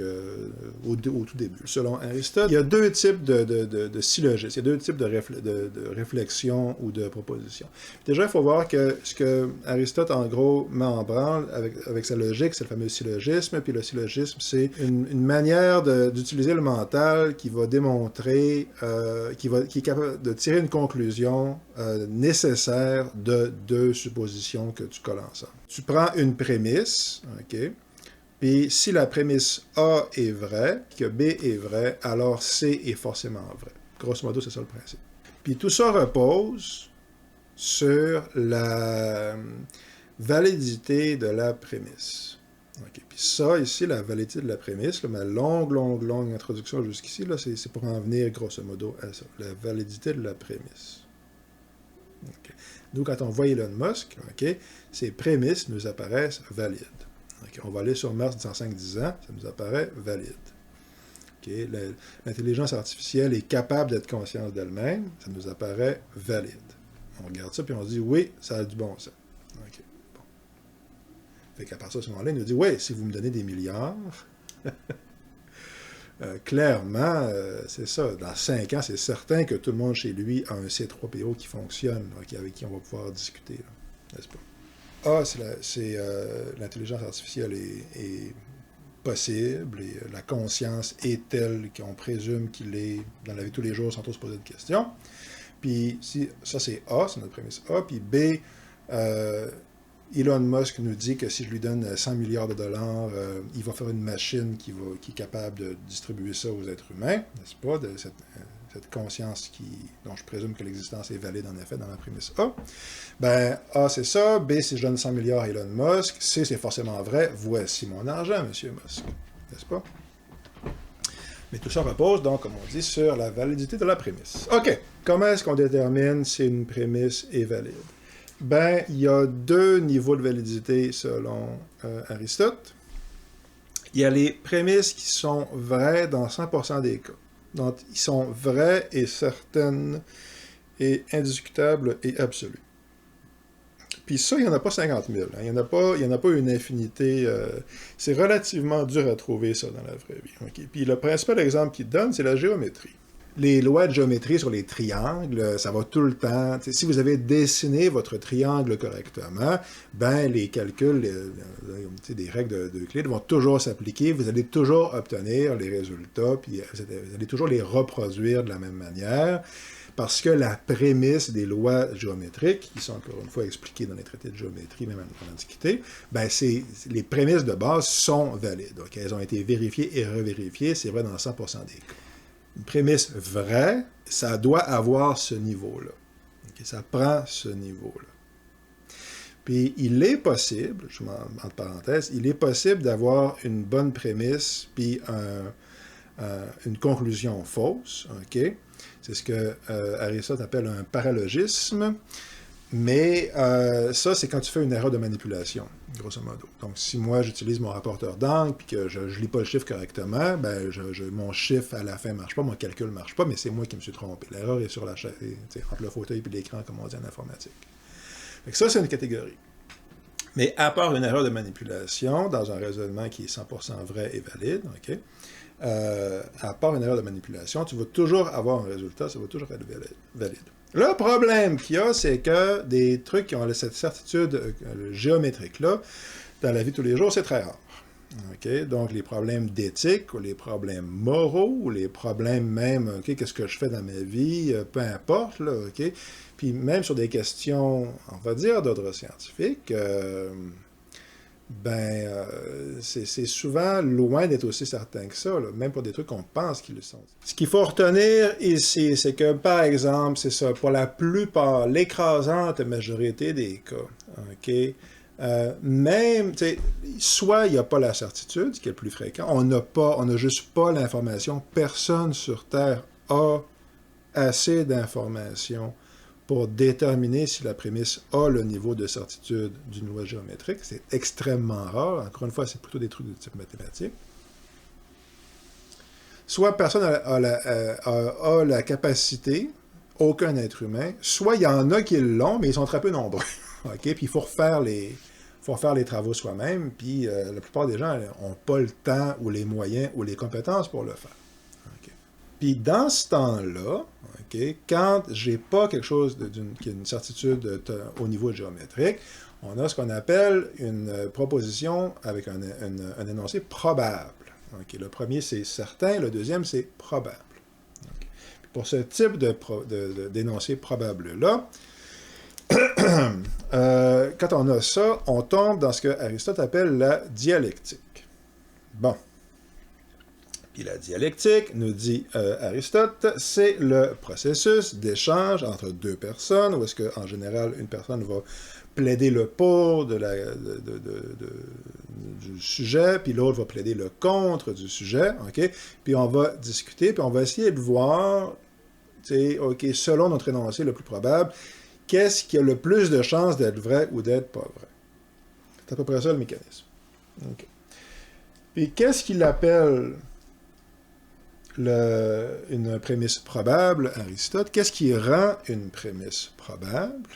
au tout début. Selon Aristote, il y a deux types de syllogismes, il y a deux types de réflexion ou de proposition. Déjà, il faut voir que ce que Aristote, en gros, met en branle avec sa logique, c'est le fameux syllogisme, puis le syllogisme, c'est une manière d'utiliser le mental qui va démontrer, qui est capable de tirer une conclusion nécessaire de deux suppositions que tu colles ensemble. Tu prends une prémisse, OK, puis si la prémisse A est vraie, que B est vrai, alors C est forcément vrai. Grosso modo, c'est ça le principe. Puis tout ça repose sur la validité de la prémisse. OK, puis ça, ici, la validité de la prémisse, là, ma longue introduction jusqu'ici, là, c'est pour en venir grosso modo à ça, la validité de la prémisse. Okay. Nous, quand on voit Elon Musk, ces prémices nous apparaissent valides. Okay. On va aller sur Mars dans 5-10 ans, ça nous apparaît valide. Okay. L'intelligence artificielle est capable d'être consciente d'elle-même, ça nous apparaît valide. On regarde ça, puis on se dit, oui, ça a du bon sens. Okay. Bon. Fait qu'à partir de ce moment-là, il nous dit, oui, si vous me donnez des milliards... clairement, c'est ça. Dans 5 ans, c'est certain que tout le monde chez lui a un C3PO qui fonctionne, avec qui on va pouvoir discuter, n'est-ce pas? L'intelligence artificielle est possible, et la conscience est telle qu'on présume qu'il est dans la vie de tous les jours sans trop se poser de questions. Puis, ça c'est A, c'est notre prémisse A. Puis B, Elon Musk nous dit que si je lui donne 100 milliards de dollars, il va faire une machine qui est capable de distribuer ça aux êtres humains, n'est-ce pas, de cette conscience dont je présume que l'existence est valide en effet dans la prémisse A. Ben, A c'est ça, B si je donne 100 milliards à Elon Musk, C c'est forcément vrai, voici mon argent, monsieur Musk, n'est-ce pas? Mais tout ça repose donc, comme on dit, sur la validité de la prémisse. OK, comment est-ce qu'on détermine si une prémisse est valide? Ben, il y a deux niveaux de validité selon Aristote. Il y a les prémices qui sont vraies dans 100% des cas. Donc, ils sont vraies et certaines et indiscutables et absolues. Puis ça, il n'y en a pas 50 000. Hein. Il n'y en a pas une infinité. C'est relativement dur à trouver ça dans la vraie vie. Okay? Puis le principal exemple qu'il donne, c'est la géométrie. Les lois de géométrie sur les triangles, ça va tout le temps. T'sais, si vous avez dessiné votre triangle correctement, ben les calculs, des règles d'Euclide vont toujours s'appliquer. Vous allez toujours obtenir les résultats, puis vous allez toujours les reproduire de la même manière, parce que la prémisse des lois géométriques, qui sont encore une fois expliquées dans les traités de géométrie, même en Antiquité, ben les prémisses de base sont valides. Donc, elles ont été vérifiées et revérifiées, c'est vrai dans 100% des cas. Une prémisse vraie, ça doit avoir ce niveau-là. Okay? Ça prend ce niveau-là. Puis, il est possible, je mets entre parenthèses, il est possible d'avoir une bonne prémisse, puis une conclusion fausse. Okay? C'est ce que Aristote appelle un paralogisme. Mais ça, c'est quand tu fais une erreur de manipulation, grosso modo. Donc, si moi, j'utilise mon rapporteur d'angle puis que je ne lis pas le chiffre correctement, ben, mon chiffre à la fin ne marche pas, mon calcul ne marche pas, mais c'est moi qui me suis trompé. L'erreur est sur la chaise, entre le fauteuil et l'écran, comme on dit en informatique. Donc, ça, c'est une catégorie. Mais à part une erreur de manipulation, dans un raisonnement qui est 100% vrai et valide, OK, à part une erreur de manipulation, tu vas toujours avoir un résultat, ça va toujours être valide. Le problème qu'il y a, c'est que des trucs qui ont cette certitude géométrique-là, dans la vie de tous les jours, c'est très rare. Okay? Donc, les problèmes d'éthique, ou les problèmes moraux, ou les problèmes même, okay, qu'est-ce que je fais dans ma vie, peu importe, là, okay? Puis même sur des questions, on va dire, d'ordre scientifique, c'est souvent loin d'être aussi certain que ça, là, même pour des trucs qu'on pense qu'ils le sont. Ce qu'il faut retenir ici, c'est que, par exemple, c'est ça, pour la plupart, l'écrasante majorité des cas, OK, même, soit il n'y a pas la certitude, ce qui est le plus fréquent, on n'a juste pas l'information, personne sur Terre a assez d'informations pour déterminer si la prémisse a le niveau de certitude d'une loi géométrique. C'est extrêmement rare. Encore une fois, c'est plutôt des trucs de type mathématique. Soit personne a la capacité, aucun être humain, soit il y en a qui l'ont, mais ils sont très peu nombreux. Okay? Puis il faut refaire les travaux soi-même, puis la plupart des gens n'ont pas le temps ou les moyens ou les compétences pour le faire. Okay? Puis dans ce temps-là, okay, quand j'ai pas quelque chose qui a une certitude au niveau géométrique, on a ce qu'on appelle une proposition avec un énoncé probable. Okay, le premier, c'est certain, le deuxième, c'est probable. Okay. Pour ce type d'énoncé probable-là, quand on a ça, on tombe dans ce que Aristote appelle la dialectique. Bon. Puis la dialectique, nous dit Aristote, c'est le processus d'échange entre deux personnes, où est-ce qu'en général, une personne va plaider le pour du sujet, puis l'autre va plaider le contre du sujet, OK? Puis on va discuter, puis on va essayer de voir, OK, selon notre énoncé le plus probable, qu'est-ce qui a le plus de chances d'être vrai ou d'être pas vrai? C'est à peu près ça le mécanisme. OK. Puis qu'est-ce qu'il appelle une prémisse probable, Aristote? Qu'est-ce qui rend une prémisse probable?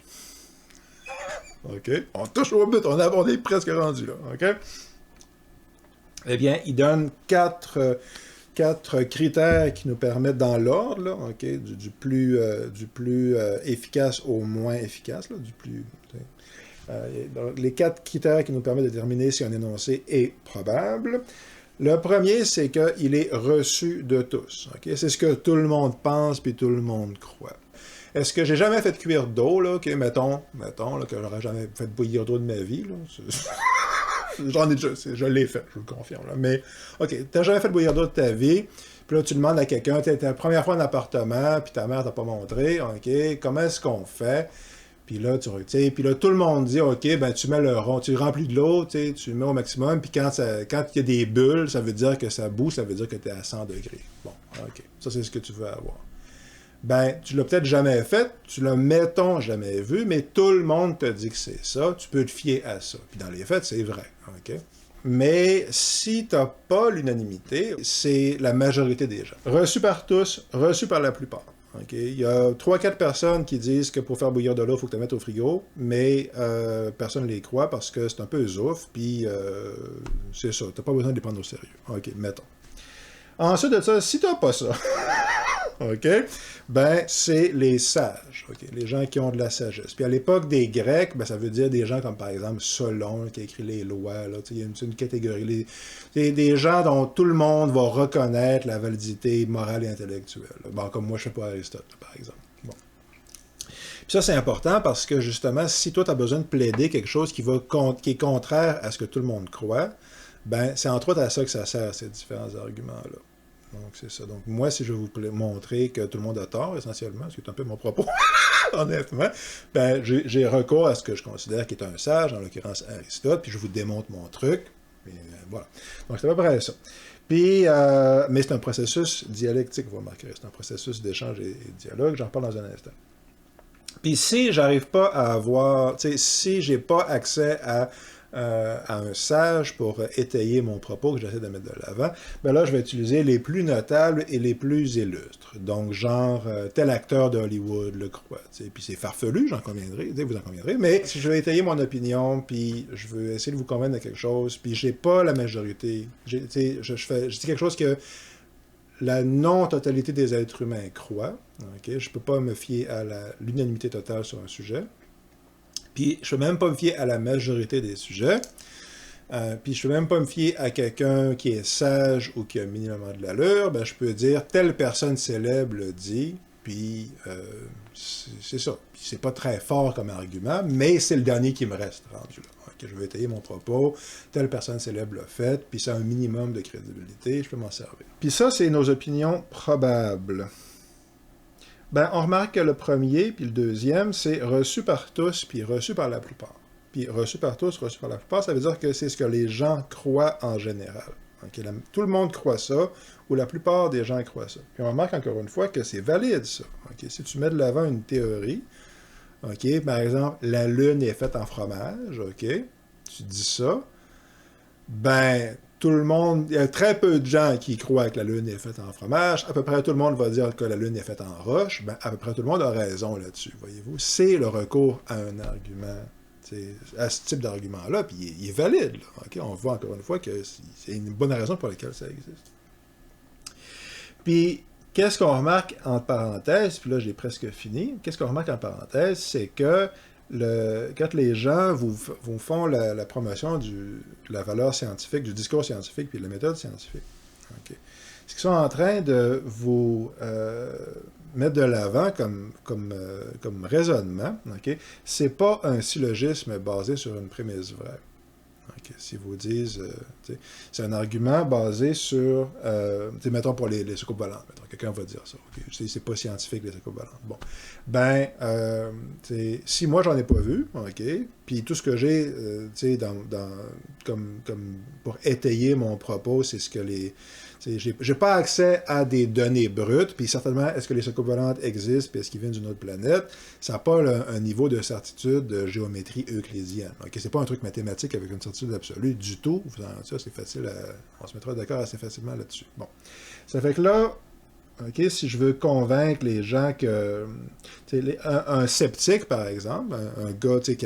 OK? On touche au but, on est presque rendu là. OK? Eh bien, il donne quatre critères qui nous permettent, dans l'ordre, là, okay, du plus efficace au moins efficace, là, donc, les 4 critères qui nous permettent de déterminer si un énoncé est probable. Le premier, c'est qu'il est reçu de tous. Okay? C'est ce que tout le monde pense puis tout le monde croit. Est-ce que j'ai jamais fait cuire d'eau, là, okay, mettons là, que j'aurais jamais fait bouillir d'eau de ma vie, là, j'en ai déjà, je l'ai fait, je vous le confirme, là, mais, OK, t'as jamais fait bouillir d'eau de ta vie, puis là, tu demandes à quelqu'un, t'es la première fois en appartement, puis ta mère t'a pas montré, OK, comment est-ce qu'on fait? Puis là, puis là, tout le monde dit, OK, ben tu mets le rond, tu remplis de l'eau, tu le mets au maximum, puis quand il y a des bulles, ça veut dire que ça bout, ça veut dire que tu es à 100 degrés. Bon, OK, ça c'est ce que tu veux avoir. Ben, tu l'as peut-être jamais fait, tu l'as, mettons, jamais vu, mais tout le monde te dit que c'est ça, tu peux te fier à ça. Puis dans les faits, c'est vrai, OK? Mais si tu n'as pas l'unanimité, c'est la majorité des gens. Reçu par tous, reçu par la plupart. Okay? Il y a 3-4 personnes qui disent que pour faire bouillir de l'eau, il faut que tu la mettes au frigo, mais personne ne les croit parce que c'est un peu zouf, puis c'est ça, tu n'as pas besoin de les prendre au sérieux. OK, mettons. Ensuite de ça, si tu n'as pas ça, OK? Ben, c'est les sages, OK? Les gens qui ont de la sagesse. Puis à l'époque des Grecs, ben, ça veut dire des gens comme, par exemple, Solon, qui a écrit les lois, là, il y a une catégorie, des gens dont tout le monde va reconnaître la validité morale et intellectuelle. Bon, comme moi, je ne sais pas Aristote, là, par exemple. Bon. Puis ça, c'est important parce que, justement, si toi, tu as besoin de plaider quelque chose qui est contraire à ce que tout le monde croit, ben, c'est entre autres à ça que ça sert, ces différents arguments-là. Donc, c'est ça. Donc, moi, si je veux vous montrer que tout le monde a tort, essentiellement, ce qui est un peu mon propos, honnêtement, ben, j'ai recours à ce que je considère qui est un sage, en l'occurrence Aristote, puis je vous démontre mon truc. Puis, voilà. Donc, c'est à peu près ça. Puis, mais c'est un processus dialectique, vous remarquerez. C'est un processus d'échange et dialogue. J'en reparle dans un instant. Puis si j'arrive pas à avoir, si j'ai pas accès à un sage pour étayer mon propos que j'essaie de mettre de l'avant, ben là, je vais utiliser les plus notables et les plus illustres. Donc, genre, tel acteur de Hollywood le croit. Puis c'est farfelu, j'en conviendrai, vous en conviendrez, mais si je veux étayer mon opinion, puis je veux essayer de vous convaincre de quelque chose, puis j'ai pas la majorité, je dis quelque chose que la non-totalité des êtres humains croient. Okay? Je ne peux pas me fier à l'unanimité totale sur un sujet. Puis je ne peux même pas me fier à la majorité des sujets. Puis je ne peux même pas me fier à quelqu'un qui est sage ou qui a minimum de l'allure. Ben, je peux dire telle personne célèbre le dit, puis c'est ça. Puis c'est pas très fort comme argument, mais c'est le dernier qui me reste rendu là. Okay, je vais étayer mon propos, telle personne célèbre l'a fait, puis ça a un minimum de crédibilité, je peux m'en servir. Puis ça, c'est nos opinions probables. Ben, on remarque que le premier, puis le deuxième, c'est reçu par tous, puis reçu par la plupart. Puis reçu par tous, reçu par la plupart, ça veut dire que c'est ce que les gens croient en général. Okay, tout le monde croit ça, ou la plupart des gens croient ça. Puis on remarque encore une fois que c'est valide, ça. Okay, si tu mets de l'avant une théorie, OK, par exemple, la Lune est faite en fromage, OK, tu dis ça, ben, tout le monde, il y a très peu de gens qui croient que la Lune est faite en fromage, à peu près tout le monde va dire que la Lune est faite en roche, ben, à peu près tout le monde a raison là-dessus, voyez-vous. C'est le recours à un argument, à ce type d'argument-là, puis il est valide, là, OK, on voit encore une fois que c'est une bonne raison pour laquelle ça existe. Puis, qu'est-ce qu'on remarque en parenthèse, puis là j'ai presque fini, qu'est-ce qu'on remarque en parenthèse, c'est que quand les gens vous font la promotion de la valeur scientifique, du discours scientifique, puis de la méthode scientifique, okay, ce qu'ils sont en train de vous mettre de l'avant comme raisonnement, okay, c'est pas un syllogisme basé sur une prémisse vraie. Okay, si vous disent, c'est un argument basé sur, mettons pour les soucoupes volantes, quelqu'un va dire ça, okay, c'est pas scientifique les soucoupes volantes. Bon, ben, si moi j'en ai pas vu, ok, puis tout ce que j'ai, comme pour étayer mon propos, c'est ce que j'ai pas accès à des données brutes, puis certainement, est-ce que les soucoupes volantes existent, puis est-ce qu'ils viennent d'une autre planète, ça n'a pas un niveau de certitude de géométrie euclidienne. Okay? C'est pas un truc mathématique avec une certitude absolue du tout. Ça, c'est facile on se mettra d'accord assez facilement là-dessus. Bon. Ça fait que là, okay, si je veux convaincre les gens que... un sceptique, par exemple, un gars qui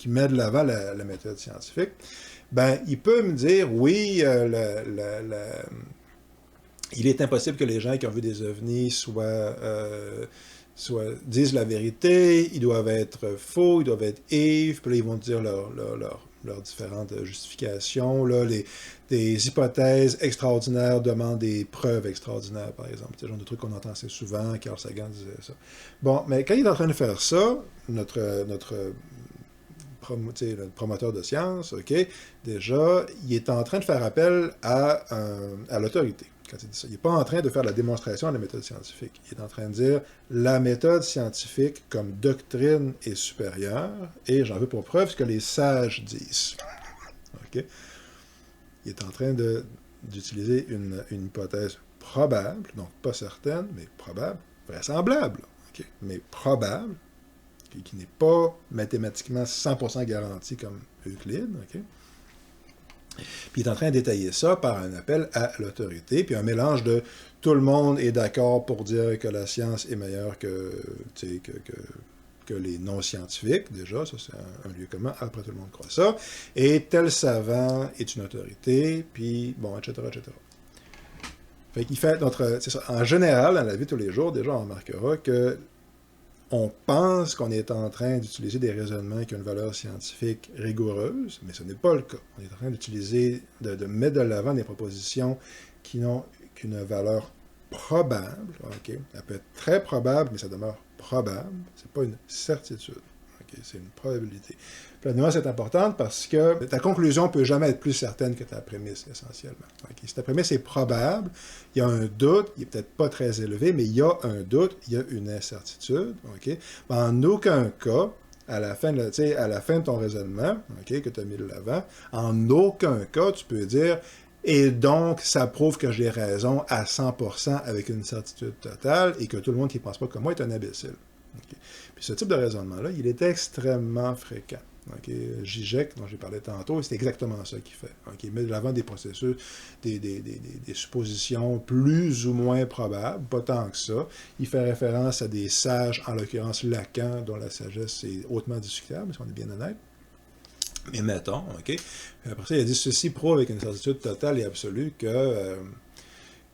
met de l'avant la méthode scientifique, ben, il peut me dire, oui, il est impossible que les gens qui ont vu des ovnis disent la vérité, ils doivent être faux, ils doivent être Yves, puis là, ils vont dire leurs différentes justifications, là, des hypothèses extraordinaires demandent des preuves extraordinaires, par exemple. C'est le genre de truc qu'on entend assez souvent, Carl Sagan disait ça. Bon, mais quand il est en train de faire ça, notre promoteur de science, OK, déjà, il est en train de faire appel à l'autorité. Quand il dit ça. Il n'est pas en train de faire la démonstration de la méthode scientifique. Il est en train de dire la méthode scientifique comme doctrine est supérieure et j'en veux pour preuve ce que les sages disent. OK? Il est en train d'utiliser une hypothèse probable, donc pas certaine, mais probable, vraisemblable, OK? Mais probable, qui n'est pas mathématiquement 100% garanti comme Euclide, OK? Puis il est en train de détailler ça par un appel à l'autorité, puis un mélange de tout le monde est d'accord pour dire que la science est meilleure que les non-scientifiques, déjà, ça c'est un lieu commun, après tout le monde croit ça, et tel savant est une autorité, puis bon, etc., etc. Fait qu'il fait notre, c'est ça. En général, dans la vie de tous les jours, déjà, on remarquera que on pense qu'on est en train d'utiliser des raisonnements qui ont une valeur scientifique rigoureuse, mais ce n'est pas le cas. On est en train d'utiliser, de mettre de l'avant des propositions qui n'ont qu'une valeur probable. Okay? Elle peut être très probable, mais ça demeure probable. C'est pas une certitude. Okay? C'est une probabilité. Puis la nuance est importante parce que ta conclusion ne peut jamais être plus certaine que ta prémisse, essentiellement. Okay? Si ta prémisse est probable, il y a un doute, il n'est peut-être pas très élevé, mais il y a un doute, il y a une incertitude. Okay? En aucun cas, à la fin de ton raisonnement, okay, que tu as mis de l'avant, en aucun cas, tu peux dire « Et donc, ça prouve que j'ai raison à 100% avec une certitude totale et que tout le monde qui ne pense pas comme moi est un imbécile. Okay. » Puis ce type de raisonnement-là, il est extrêmement fréquent. Okay. Zizek, dont j'ai parlé tantôt, c'est exactement ça qu'il fait. Okay. Il met de l'avant des processus, des suppositions plus ou moins probables, pas tant que ça. Il fait référence à des sages, en l'occurrence Lacan, dont la sagesse est hautement discutable, si on est bien honnête. Mais mettons, OK? Après ça, il a dit « Ceci prouve avec une certitude totale et absolue que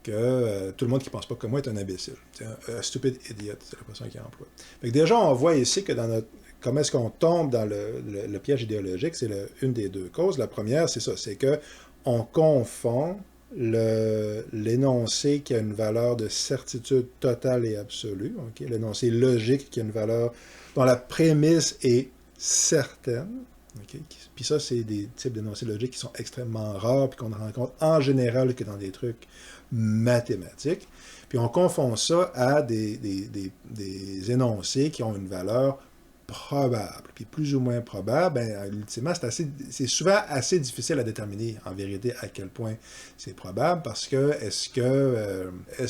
tout le monde qui ne pense pas comme moi est un imbécile. » C'est un stupid idiot, c'est l'expression qu'il emploie. Fait que déjà, on voit ici que dans notre... Comment est-ce qu'on tombe dans le piège idéologique? C'est une des deux causes. La première, c'est ça, c'est que on confond l'énoncé qui a une valeur de certitude totale et absolue, okay? L'énoncé logique qui a une valeur dont la prémisse est certaine. Okay? Puis ça, c'est des types d'énoncés logiques qui sont extrêmement rares, puis qu'on ne rencontre en général que dans des trucs mathématiques. Puis on confond ça à des énoncés qui ont une valeur probable. Puis plus ou moins probable, ben, ultimement, c'est souvent assez difficile à déterminer, en vérité, à quel point c'est probable, parce que est-ce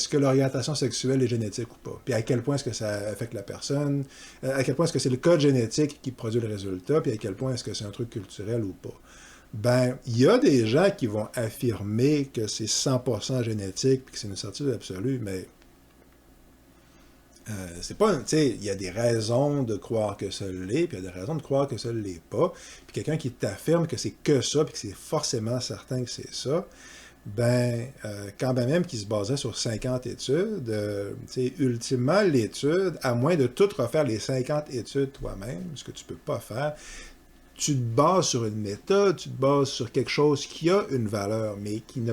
que l'orientation sexuelle est génétique ou pas? Puis à quel point est-ce que ça affecte la personne? À quel point est-ce que c'est le code génétique qui produit le résultat? Puis à quel point est-ce que c'est un truc culturel ou pas? Ben, il y a des gens qui vont affirmer que c'est 100% génétique, puis que c'est une certitude absolue, mais c'est pas, tu sais, il y a des raisons de croire que ça l'est, puis il y a des raisons de croire que ça ne l'est pas. Puis quelqu'un qui t'affirme que c'est que ça, puis que c'est forcément certain que c'est ça, ben, quand ben même qu'il se basait sur 50 études, tu sais, ultimement, l'étude, à moins de tout refaire les 50 études toi-même, ce que tu peux pas faire, tu te bases sur une méthode, tu te bases sur quelque chose qui a une valeur, mais qui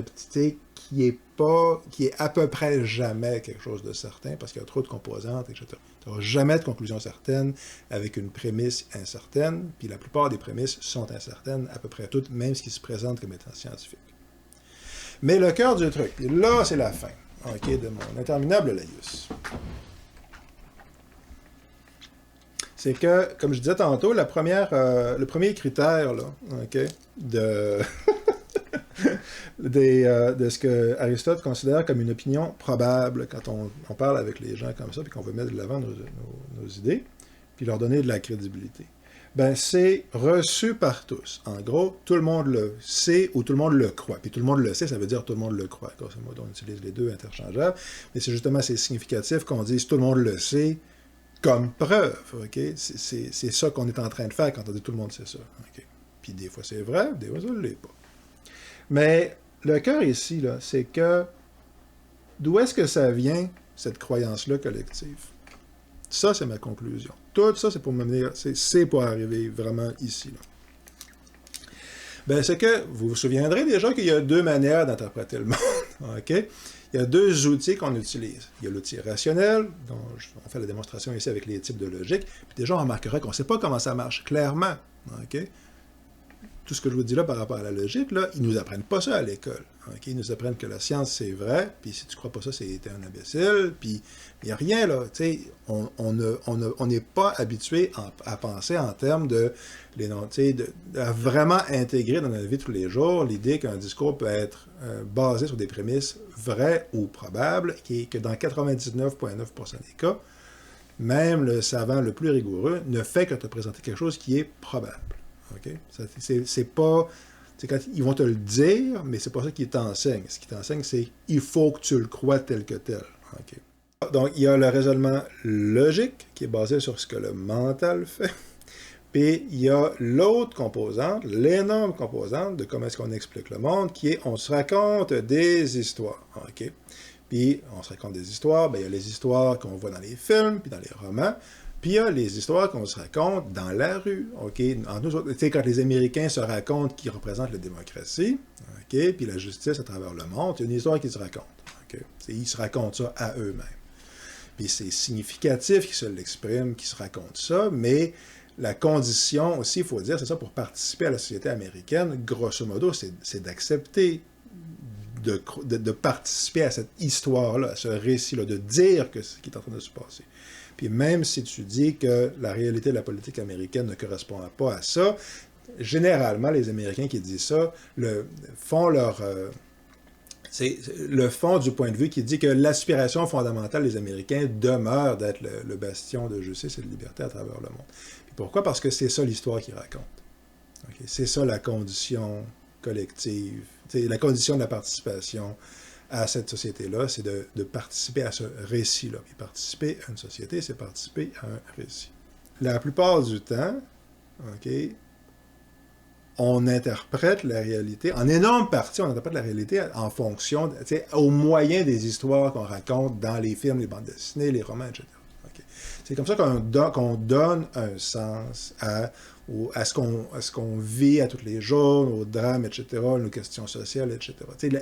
est à peu près jamais quelque chose de certain, parce qu'il y a trop de composantes, etc. Tu n'auras jamais de conclusion certaine avec une prémisse incertaine, puis la plupart des prémisses sont incertaines, à peu près toutes, même ce qui se présente comme étant scientifique. Mais le cœur du truc, et là, c'est la fin, okay, de mon interminable laïus. C'est que, comme je disais tantôt, le premier critère là, okay, de ce que Aristote considère comme une opinion probable quand on parle avec les gens comme ça, puis qu'on veut mettre de l'avant nos idées, puis leur donner de la crédibilité. Ben, c'est reçu par tous. En gros, tout le monde le sait ou tout le monde le croit. Puis tout le monde le sait, ça veut dire tout le monde le croit. Grosso modo, on utilise les deux interchangeables, mais c'est justement assez significatif qu'on dise tout le monde le sait comme preuve. Okay? C'est ça qu'on est en train de faire quand on dit tout le monde sait ça. Okay? Puis des fois c'est vrai, des fois ça ne l'est pas. Mais le cœur ici, là, c'est que d'où est-ce que ça vient, cette croyance-là collective? Ça, c'est ma conclusion. Tout ça, c'est pour m'amener, c'est pour arriver vraiment ici. Là. Ben, c'est que vous vous souviendrez déjà qu'il y a deux manières d'interpréter le monde. Okay? Il y a deux outils qu'on utilise. Il y a l'outil rationnel, dont on fait la démonstration ici avec les types de logique. Puis déjà, on remarquera qu'on ne sait pas comment ça marche, clairement. Okay? Tout ce que je vous dis là par rapport à la logique, là, ils ne nous apprennent pas ça à l'école. Okay? Ils nous apprennent que la science, c'est vrai, puis si tu ne crois pas ça, c'est un imbécile, puis il n'y a rien, là. On n'est pas habitué à penser en termes de vraiment intégrer dans notre vie de tous les jours l'idée qu'un discours peut être basé sur des prémisses vraies ou probables, et que dans 99,9% des cas, même le savant le plus rigoureux ne fait que te présenter quelque chose qui est probable. Okay? C'est pas... Quand ils vont te le dire, mais c'est pas ça qu'ils t'enseignent. Ce qu'ils t'enseignent, c'est il faut que tu le crois tel que tel. Okay? Donc, il y a le raisonnement logique qui est basé sur ce que le mental fait. Puis, il y a l'autre composante, l'énorme composante de comment est-ce qu'on explique le monde, qui est on se raconte des histoires. Okay? Puis on se raconte des histoires, ben, il y a les histoires qu'on voit dans les films, puis dans les romans, puis il y a les histoires qu'on se raconte dans la rue, OK? Tu sais, quand les Américains se racontent qu'ils représentent la démocratie, OK? Puis la justice à travers le monde, il y a une histoire qu'ils se racontent, OK? Ils se racontent ça à eux-mêmes. Puis c'est significatif qu'ils se l'expriment, qu'ils se racontent ça, mais la condition aussi, il faut dire, c'est ça, pour participer à la société américaine, grosso modo, c'est d'accepter de participer à cette histoire-là, à ce récit-là, de dire que ce qui est en train de se passer. Puis même si tu dis que la réalité de la politique américaine ne correspond pas à ça, généralement, les Américains qui disent ça font leur... c'est le fond du point de vue qui dit que l'aspiration fondamentale des Américains demeure d'être le bastion de justice et de liberté à travers le monde. Puis pourquoi? Parce que c'est ça l'histoire qu'ils racontent. Okay? C'est ça la condition collective, la condition de la participation à cette société-là, c'est de participer à ce récit-là. Puis participer à une société, c'est participer à un récit. La plupart du temps, OK, on interprète la réalité, en énorme partie, on interprète la réalité en fonction, au moyen des histoires qu'on raconte dans les films, les bandes dessinées, les romans, etc. Okay. C'est comme ça qu'on donne un sens à ce qu'on vit à tous les jours, nos drames, etc., nos questions sociales, etc.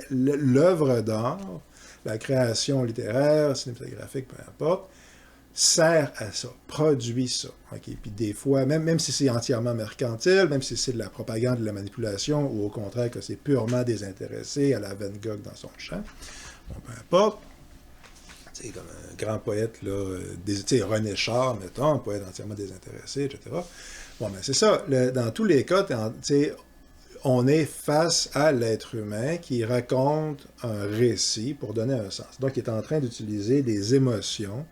L'œuvre d'art, la création littéraire, cinématographique, peu importe, sert à ça, produit ça. Okay? Puis des fois, même si c'est entièrement mercantile, même si c'est de la propagande, de la manipulation, ou au contraire que c'est purement désintéressé à la Van Gogh dans son champ, bon, peu importe. C'est comme un grand poète, là, René Char, mettons, un poète entièrement désintéressé, etc. Bon, ben c'est ça. Dans tous les cas, on est face à l'être humain qui raconte un récit pour donner un sens. Donc, il est en train d'utiliser des émotions,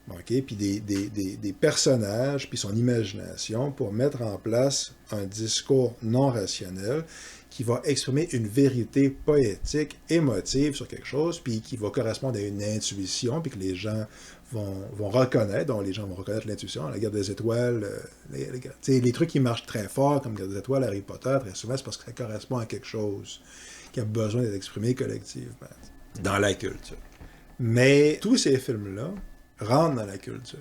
okay, puis des personnages, puis son imagination pour mettre en place un discours non rationnel qui va exprimer une vérité poétique, émotive sur quelque chose, puis qui va correspondre à une intuition, puis que les gens vont reconnaître, dont les gens vont reconnaître l'intuition, la guerre des étoiles, les trucs qui marchent très fort, comme la guerre des étoiles, Harry Potter, très souvent, c'est parce que ça correspond à quelque chose qui a besoin d'être exprimé collectivement dans la culture. Mais tous ces films-là rentrent dans la culture.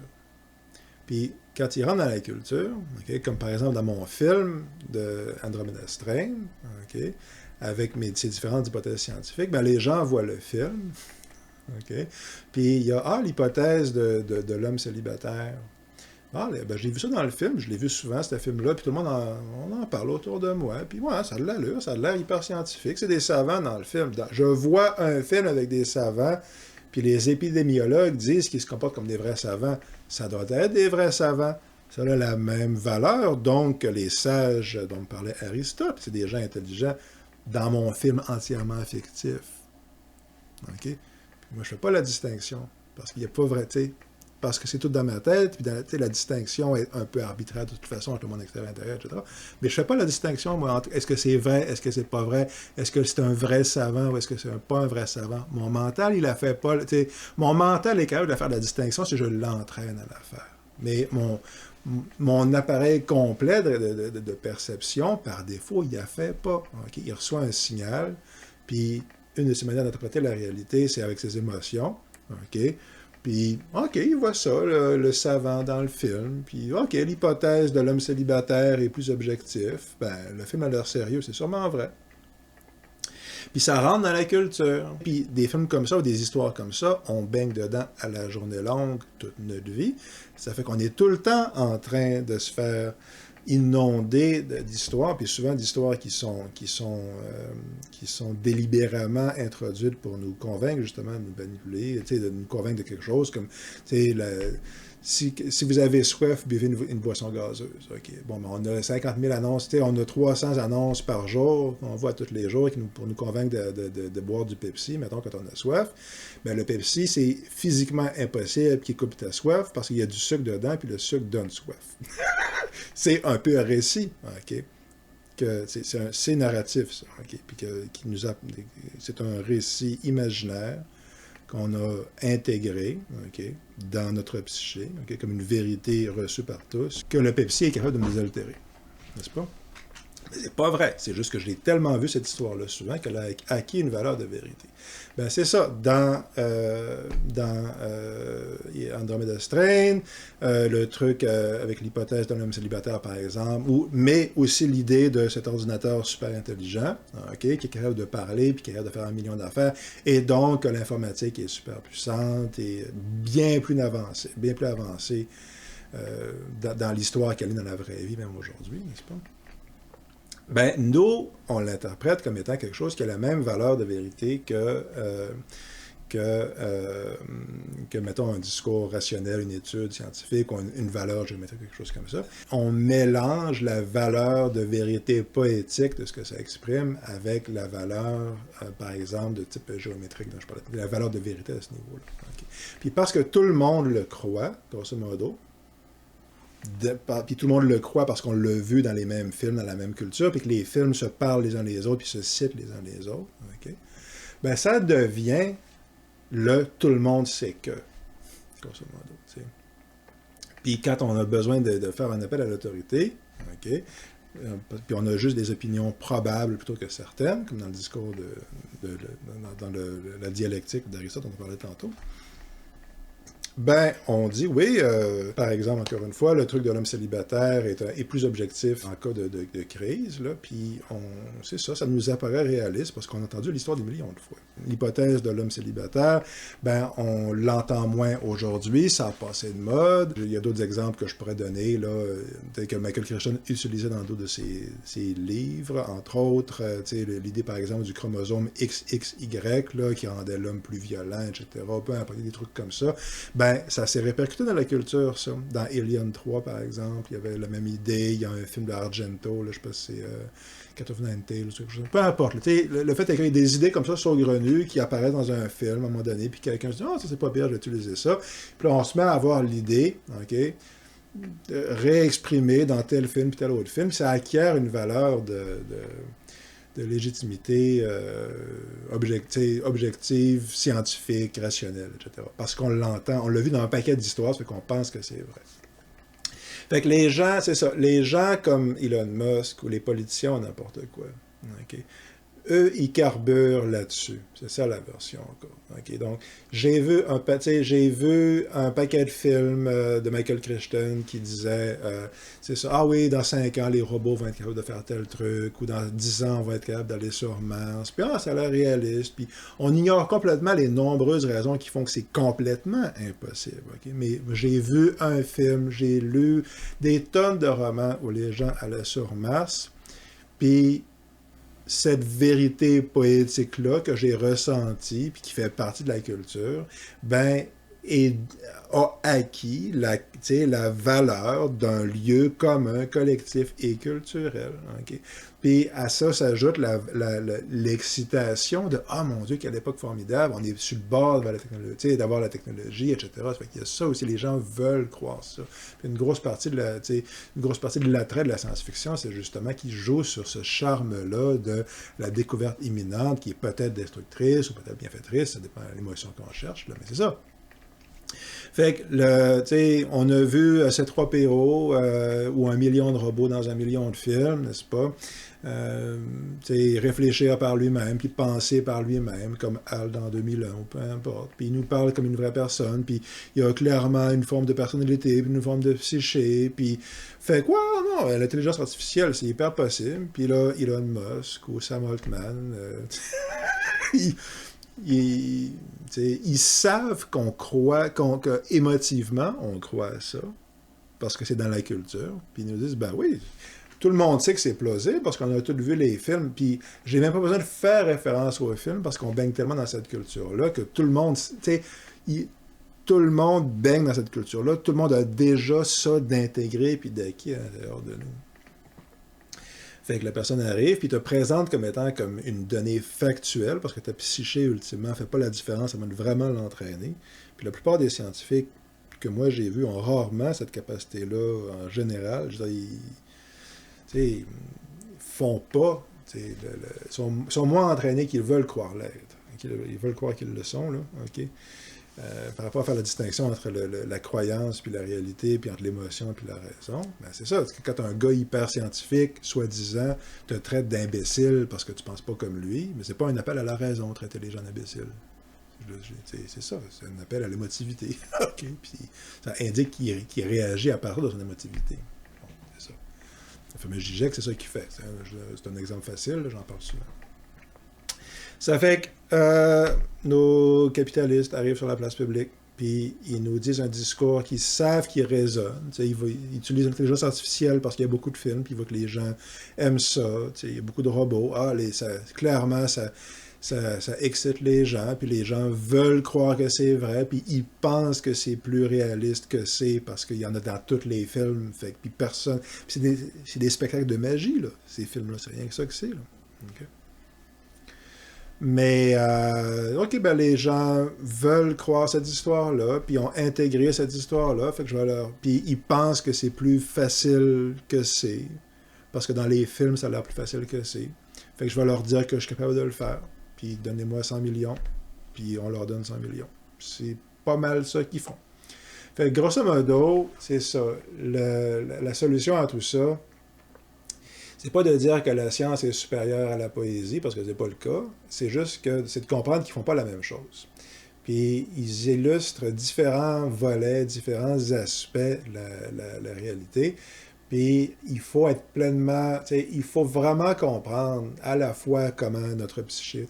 Puis, quand ils rentrent dans la culture, okay, comme par exemple dans mon film de Andromeda Strain, okay, avec ces différentes hypothèses scientifiques, ben, les gens voient le film, okay, puis il y a l'hypothèse de l'homme célibataire. Ben, j'ai vu ça dans le film, je l'ai vu souvent, ce film-là, puis tout le monde on en parle autour de moi, puis ouais, ça a de l'allure, ça a l'air hyper scientifique, c'est des savants dans le film. Je vois un film avec des savants, puis les épidémiologues disent qu'ils se comportent comme des vrais savants. Ça doit être des vrais savants. Ça a la même valeur, donc, que les sages dont parlait Aristote. C'est des gens intelligents dans mon film entièrement fictif. OK? Puis moi, je fais pas la distinction, parce qu'il n'y a pas vrai, parce que c'est tout dans ma tête, puis la distinction est un peu arbitraire de toute façon entre le monde extérieur et intérieur, etc. Mais je fais pas la distinction, moi, entre est-ce que c'est vrai, est-ce que c'est pas vrai, est-ce que c'est un vrai savant ou est-ce que c'est pas un vrai savant. Mon mental, il la fait pas, mon mental est capable de faire la distinction si je l'entraîne à la faire. Mais mon appareil complet de perception, par défaut, il la fait pas. Okay? Il reçoit un signal, puis une de ses manières d'interpréter la réalité, c'est avec ses émotions. OK? Puis, OK, il voit ça, le savant dans le film. Puis, OK, l'hypothèse de l'homme célibataire est plus objectif. Ben, le film a l'air sérieux, c'est sûrement vrai. Puis ça rentre dans la culture. Puis des films comme ça ou des histoires comme ça, on baigne dedans à la journée longue toute notre vie. Ça fait qu'on est tout le temps en train de se faire inonder d'histoires, puis souvent d'histoires qui sont délibérément introduites pour nous convaincre, justement, de nous manipuler, de nous convaincre de quelque chose, comme, si vous avez soif, buvez une boisson gazeuse. Okay. Bon, ben, on a 50 000 annonces, on a 300 annonces par jour, on voit tous les jours pour nous convaincre de boire du Pepsi, mettons, quand on a soif. Ben, le Pepsi, c'est physiquement impossible qu'il coupe ta soif parce qu'il y a du sucre dedans, puis le sucre donne soif. C'est un peu un récit, OK? C'est narratif, ça, OK? Puis c'est un récit imaginaire qu'on a intégré, okay, dans notre psyché, okay, comme une vérité reçue par tous, que le Pepsi est capable de nous altérer, n'est-ce pas? Mais c'est pas vrai. C'est juste que je l'ai tellement vu, cette histoire-là, souvent, qu'elle a acquis une valeur de vérité. Ben, c'est ça. Dans Andromeda Strain, le truc avec l'hypothèse d'un homme célibataire, par exemple, mais aussi l'idée de cet ordinateur super intelligent, ok, qui est capable de parler, puis qui est capable de faire 1 million d'affaires, et donc que l'informatique est super puissante et bien plus avancée dans l'histoire qu'elle est dans la vraie vie, même aujourd'hui, n'est-ce pas? Ben, nous, on l'interprète comme étant quelque chose qui a la même valeur de vérité que, mettons, un discours rationnel, une étude scientifique, ou une valeur géométrique, quelque chose comme ça. On mélange la valeur de vérité poétique de ce que ça exprime avec la valeur, par exemple, de type géométrique dont je parlais, la valeur de vérité à ce niveau-là. Okay. Puis parce que tout le monde le croit, grosso modo, puis tout le monde le croit parce qu'on l'a vu dans les mêmes films, dans la même culture, puis que les films se parlent les uns les autres, puis se citent les uns les autres, okay? Ben ça devient le tout le monde sait que, grosso modo. T'sais. Puis quand on a besoin de faire un appel à l'autorité, okay, puis on a juste des opinions probables plutôt que certaines, comme dans le discours dans la dialectique d'Aristote dont on parlait tantôt, ben, on dit, oui, par exemple, encore une fois, le truc de l'homme célibataire est plus objectif en cas de crise, là, puis c'est ça nous apparaît réaliste parce qu'on a entendu l'histoire des millions de fois. L'hypothèse de l'homme célibataire, ben, on l'entend moins aujourd'hui, ça a passé de mode. Il y a d'autres exemples que je pourrais donner, là, que Michael Crichton utilisait dans d'autres de ses livres, entre autres, l'idée, par exemple, du chromosome XXY, là, qui rendait l'homme plus violent, etc., peu importe, des trucs comme ça. Ben, ça s'est répercuté dans la culture, ça. Dans Alien 3, par exemple, il y avait la même idée. Il y a un film de Argento, là, je sais pas si c'est Cat of Nine Tails, quelque chose. Peu importe. Le fait qu'il y ait des idées comme ça saugrenues qui apparaissent dans un film à un moment donné, puis quelqu'un se dit « Ah, ça c'est pas pire, je vais utiliser ça ». Puis là, on se met à avoir l'idée, OK, réexprimée dans tel film puis tel autre film. Ça acquiert une valeur de légitimité objective, scientifique, rationnelle, etc. Parce qu'on l'entend, on l'a vu dans un paquet d'histoires, ça fait qu'on pense que c'est vrai. Fait que les gens, c'est ça, les gens comme Elon Musk ou les politiciens, n'importe quoi, okay, eux, ils carburent là-dessus. C'est ça la version encore. Okay? Donc, j'ai vu un paquet de films de Michael Crichton qui disait, c'est ça, ah oui, dans 5 ans, les robots vont être capables de faire tel truc, ou dans 10 ans, on va être capable d'aller sur Mars. Puis, ça a l'air réaliste. Puis, on ignore complètement les nombreuses raisons qui font que c'est complètement impossible. Okay? Mais j'ai vu un film, j'ai lu des tonnes de romans où les gens allaient sur Mars, puis cette vérité poétique-là que j'ai ressentie, puis qui fait partie de la culture, ben, a acquis la valeur d'un lieu commun, collectif et culturel. Okay? Puis à ça s'ajoute l'excitation de « Ah mon Dieu, quelle époque formidable, on est sur le bord d'avoir la technologie, etc. » Ça fait qu'il y a ça aussi, les gens veulent croire ça. Puis une grosse partie de l'attrait de la science-fiction, c'est justement qu'ils jouent sur ce charme-là de la découverte imminente qui est peut-être destructrice ou peut-être bienfaitrice, ça dépend de l'émotion qu'on cherche, là, mais c'est ça. Fait que, on a vu C3PO ou 1 million de robots dans 1 million de films, n'est-ce pas? Réfléchir par lui-même, puis penser par lui-même, comme Hal dans 2001, peu importe. Puis il nous parle comme une vraie personne, puis il y a clairement une forme de personnalité, puis une forme de psyché, puis fait quoi? Non, l'intelligence artificielle, c'est hyper possible. Puis là, Elon Musk ou Sam Altman, ils savent qu'on croit, qu'émotivement, on croit à ça, parce que c'est dans la culture. Puis ils nous disent, ben oui, tout le monde sait que c'est plausible, parce qu'on a tous vu les films, puis j'ai même pas besoin de faire référence aux films, parce qu'on baigne tellement dans cette culture-là, que tout le monde, tout le monde baigne dans cette culture-là, tout le monde a déjà ça d'intégrer puis d'acquis à l'intérieur de nous. Fait que la personne arrive, puis te présente comme étant comme une donnée factuelle, parce que ta psyché, ultimement, ne fait pas la différence, ça va vraiment l'entraîner. Puis la plupart des scientifiques que moi j'ai vus ont rarement cette capacité-là en général. Je veux dire, ils font pas, ils sont moins entraînés qu'ils veulent croire l'être. Ils veulent croire qu'ils le sont, là, OK? par rapport à faire la distinction entre la croyance puis la réalité, puis entre l'émotion puis la raison, ben c'est ça. C'est que quand un gars hyper scientifique, soi-disant, te traite d'imbécile parce que tu penses pas comme lui, mais c'est pas un appel à la raison, traiter les gens d'imbéciles. C'est ça, c'est un appel à l'émotivité. OK? Puis ça indique qu'il réagit à partir de son émotivité. Bon, c'est ça. Le fameux Zizek, c'est ça qu'il fait. C'est un exemple facile, j'en parle souvent. Ça fait que nos capitalistes arrivent sur la place publique, puis ils nous disent un discours qu'ils savent qui résonne. Ils utilisent l'intelligence artificielle parce qu'il y a beaucoup de films, puis ils voient que les gens aiment ça. Il y a beaucoup de robots. Clairement, ça excite les gens, puis les gens veulent croire que c'est vrai, puis ils pensent que c'est plus réaliste que c'est, parce qu'il y en a dans tous les films. Puis personne... Puis c'est des spectacles de magie, là, ces films-là. C'est rien que ça que c'est, là. Okay. Mais, OK, ben les gens veulent croire cette histoire-là, puis ont intégré cette histoire-là, fait que je vais leur... Puis ils pensent que c'est plus facile que c'est, parce que dans les films, ça a l'air plus facile que c'est. Fait que je vais leur dire que je suis capable de le faire, puis donnez-moi 100 millions, puis on leur donne 100 millions. C'est pas mal ça qu'ils font. Fait que grosso modo, c'est ça. La solution à tout ça, c'est pas de dire que la science est supérieure à la poésie, parce que c'est pas le cas. C'est juste que c'est de comprendre qu'ils font pas la même chose. Puis ils illustrent différents volets, différents aspects de la réalité. Puis il faut être pleinement, il faut vraiment comprendre à la fois comment notre psyché,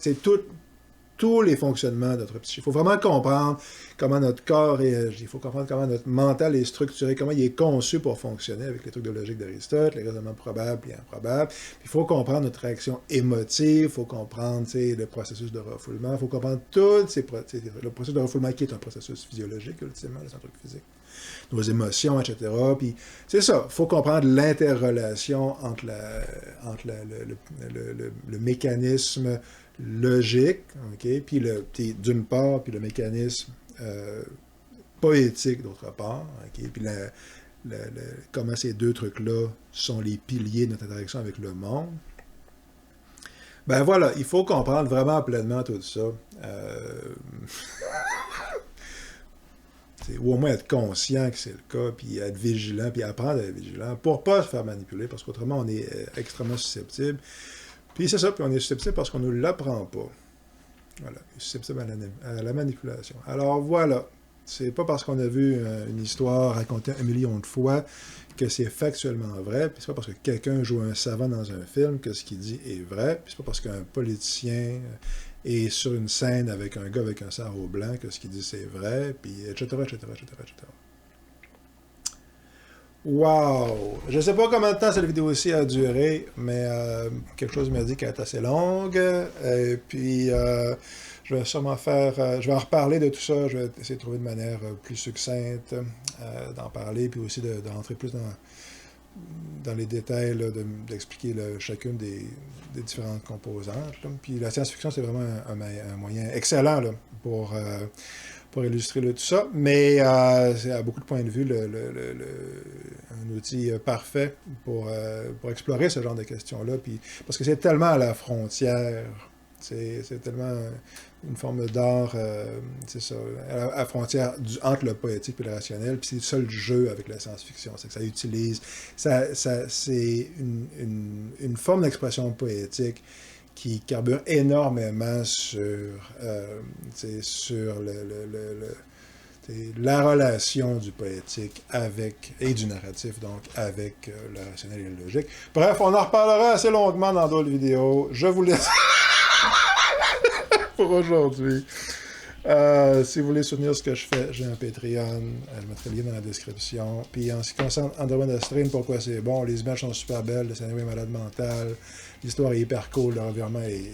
tous les fonctionnements de notre psyché. Il faut vraiment comprendre comment notre corps réagit. Il faut comprendre comment notre mental est structuré, comment il est conçu pour fonctionner avec les trucs de logique d'Aristote, les raisonnements probables et improbables. Puis il faut comprendre notre réaction émotive, il faut comprendre le processus de refoulement, il faut comprendre tout le processus de refoulement qui est un processus physiologique, ultimement, c'est un truc physique. Nos émotions, etc. Puis c'est ça, il faut comprendre l'interrelation entre le mécanisme logique, okay, puis d'une part, puis le mécanisme poétique d'autre part, okay, puis comment ces deux trucs-là sont les piliers de notre interaction avec le monde. Ben voilà, il faut comprendre vraiment pleinement tout ça. Ou au moins être conscient que c'est le cas, puis être vigilant, puis apprendre à être vigilant, pour pas se faire manipuler, parce qu'autrement, on est extrêmement susceptible. Puis c'est ça, puis on est susceptible parce qu'on ne l'apprend pas. Voilà, susceptible à la manipulation. Alors voilà, c'est pas parce qu'on a vu une histoire racontée 1 million de fois que c'est factuellement vrai, puis c'est pas parce que quelqu'un joue un savant dans un film que ce qu'il dit est vrai, puis c'est pas parce qu'un politicien est sur une scène avec un gars avec un sarrau blanc que ce qu'il dit c'est vrai, puis etc., etc., etc., etc. Wow! Je sais pas combien de temps cette vidéo-ci a duré, mais quelque chose m'a dit qu'elle est assez longue. Et puis, je vais sûrement je vais en reparler de tout ça. Je vais essayer de trouver une manière plus succincte d'en parler, puis aussi de rentrer plus dans les détails, d'expliquer chacune des différentes composantes. Là. Puis la science-fiction, c'est vraiment un moyen excellent là, pour illustrer tout ça, mais c'est à beaucoup de points de vue un outil parfait pour explorer ce genre de questions-là, parce que c'est tellement à la frontière, c'est tellement une forme d'art, c'est ça, à la frontière entre le poétique et le rationnel, puis c'est ça le jeu avec la science-fiction, c'est que ça utilise, c'est une forme d'expression poétique qui carbure énormément sur la relation du poétique et du narratif, donc avec le rationnel et le logique. Bref, on en reparlera assez longuement dans d'autres vidéos. Je vous laisse pour aujourd'hui. Si vous voulez soutenir ce que je fais, j'ai un Patreon. Je mettrai le lien dans la description. Puis en ce qui concerne Andromeda Strain, pourquoi c'est bon? Les images sont super belles, le scénario est malade mental. L'histoire est hyper cool, le revirement est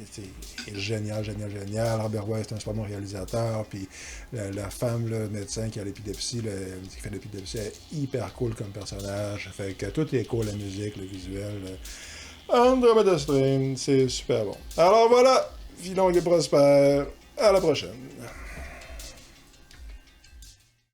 génial, génial, génial. Robert Wise est un super bon réalisateur, puis la femme, le médecin qui a l'épilepsie, qui fait l'épilepsie, est hyper cool comme personnage. Fait que tout est cool, la musique, le visuel. Andromeda Strain, c'est super bon. Alors voilà, vie longue et prospère, à la prochaine.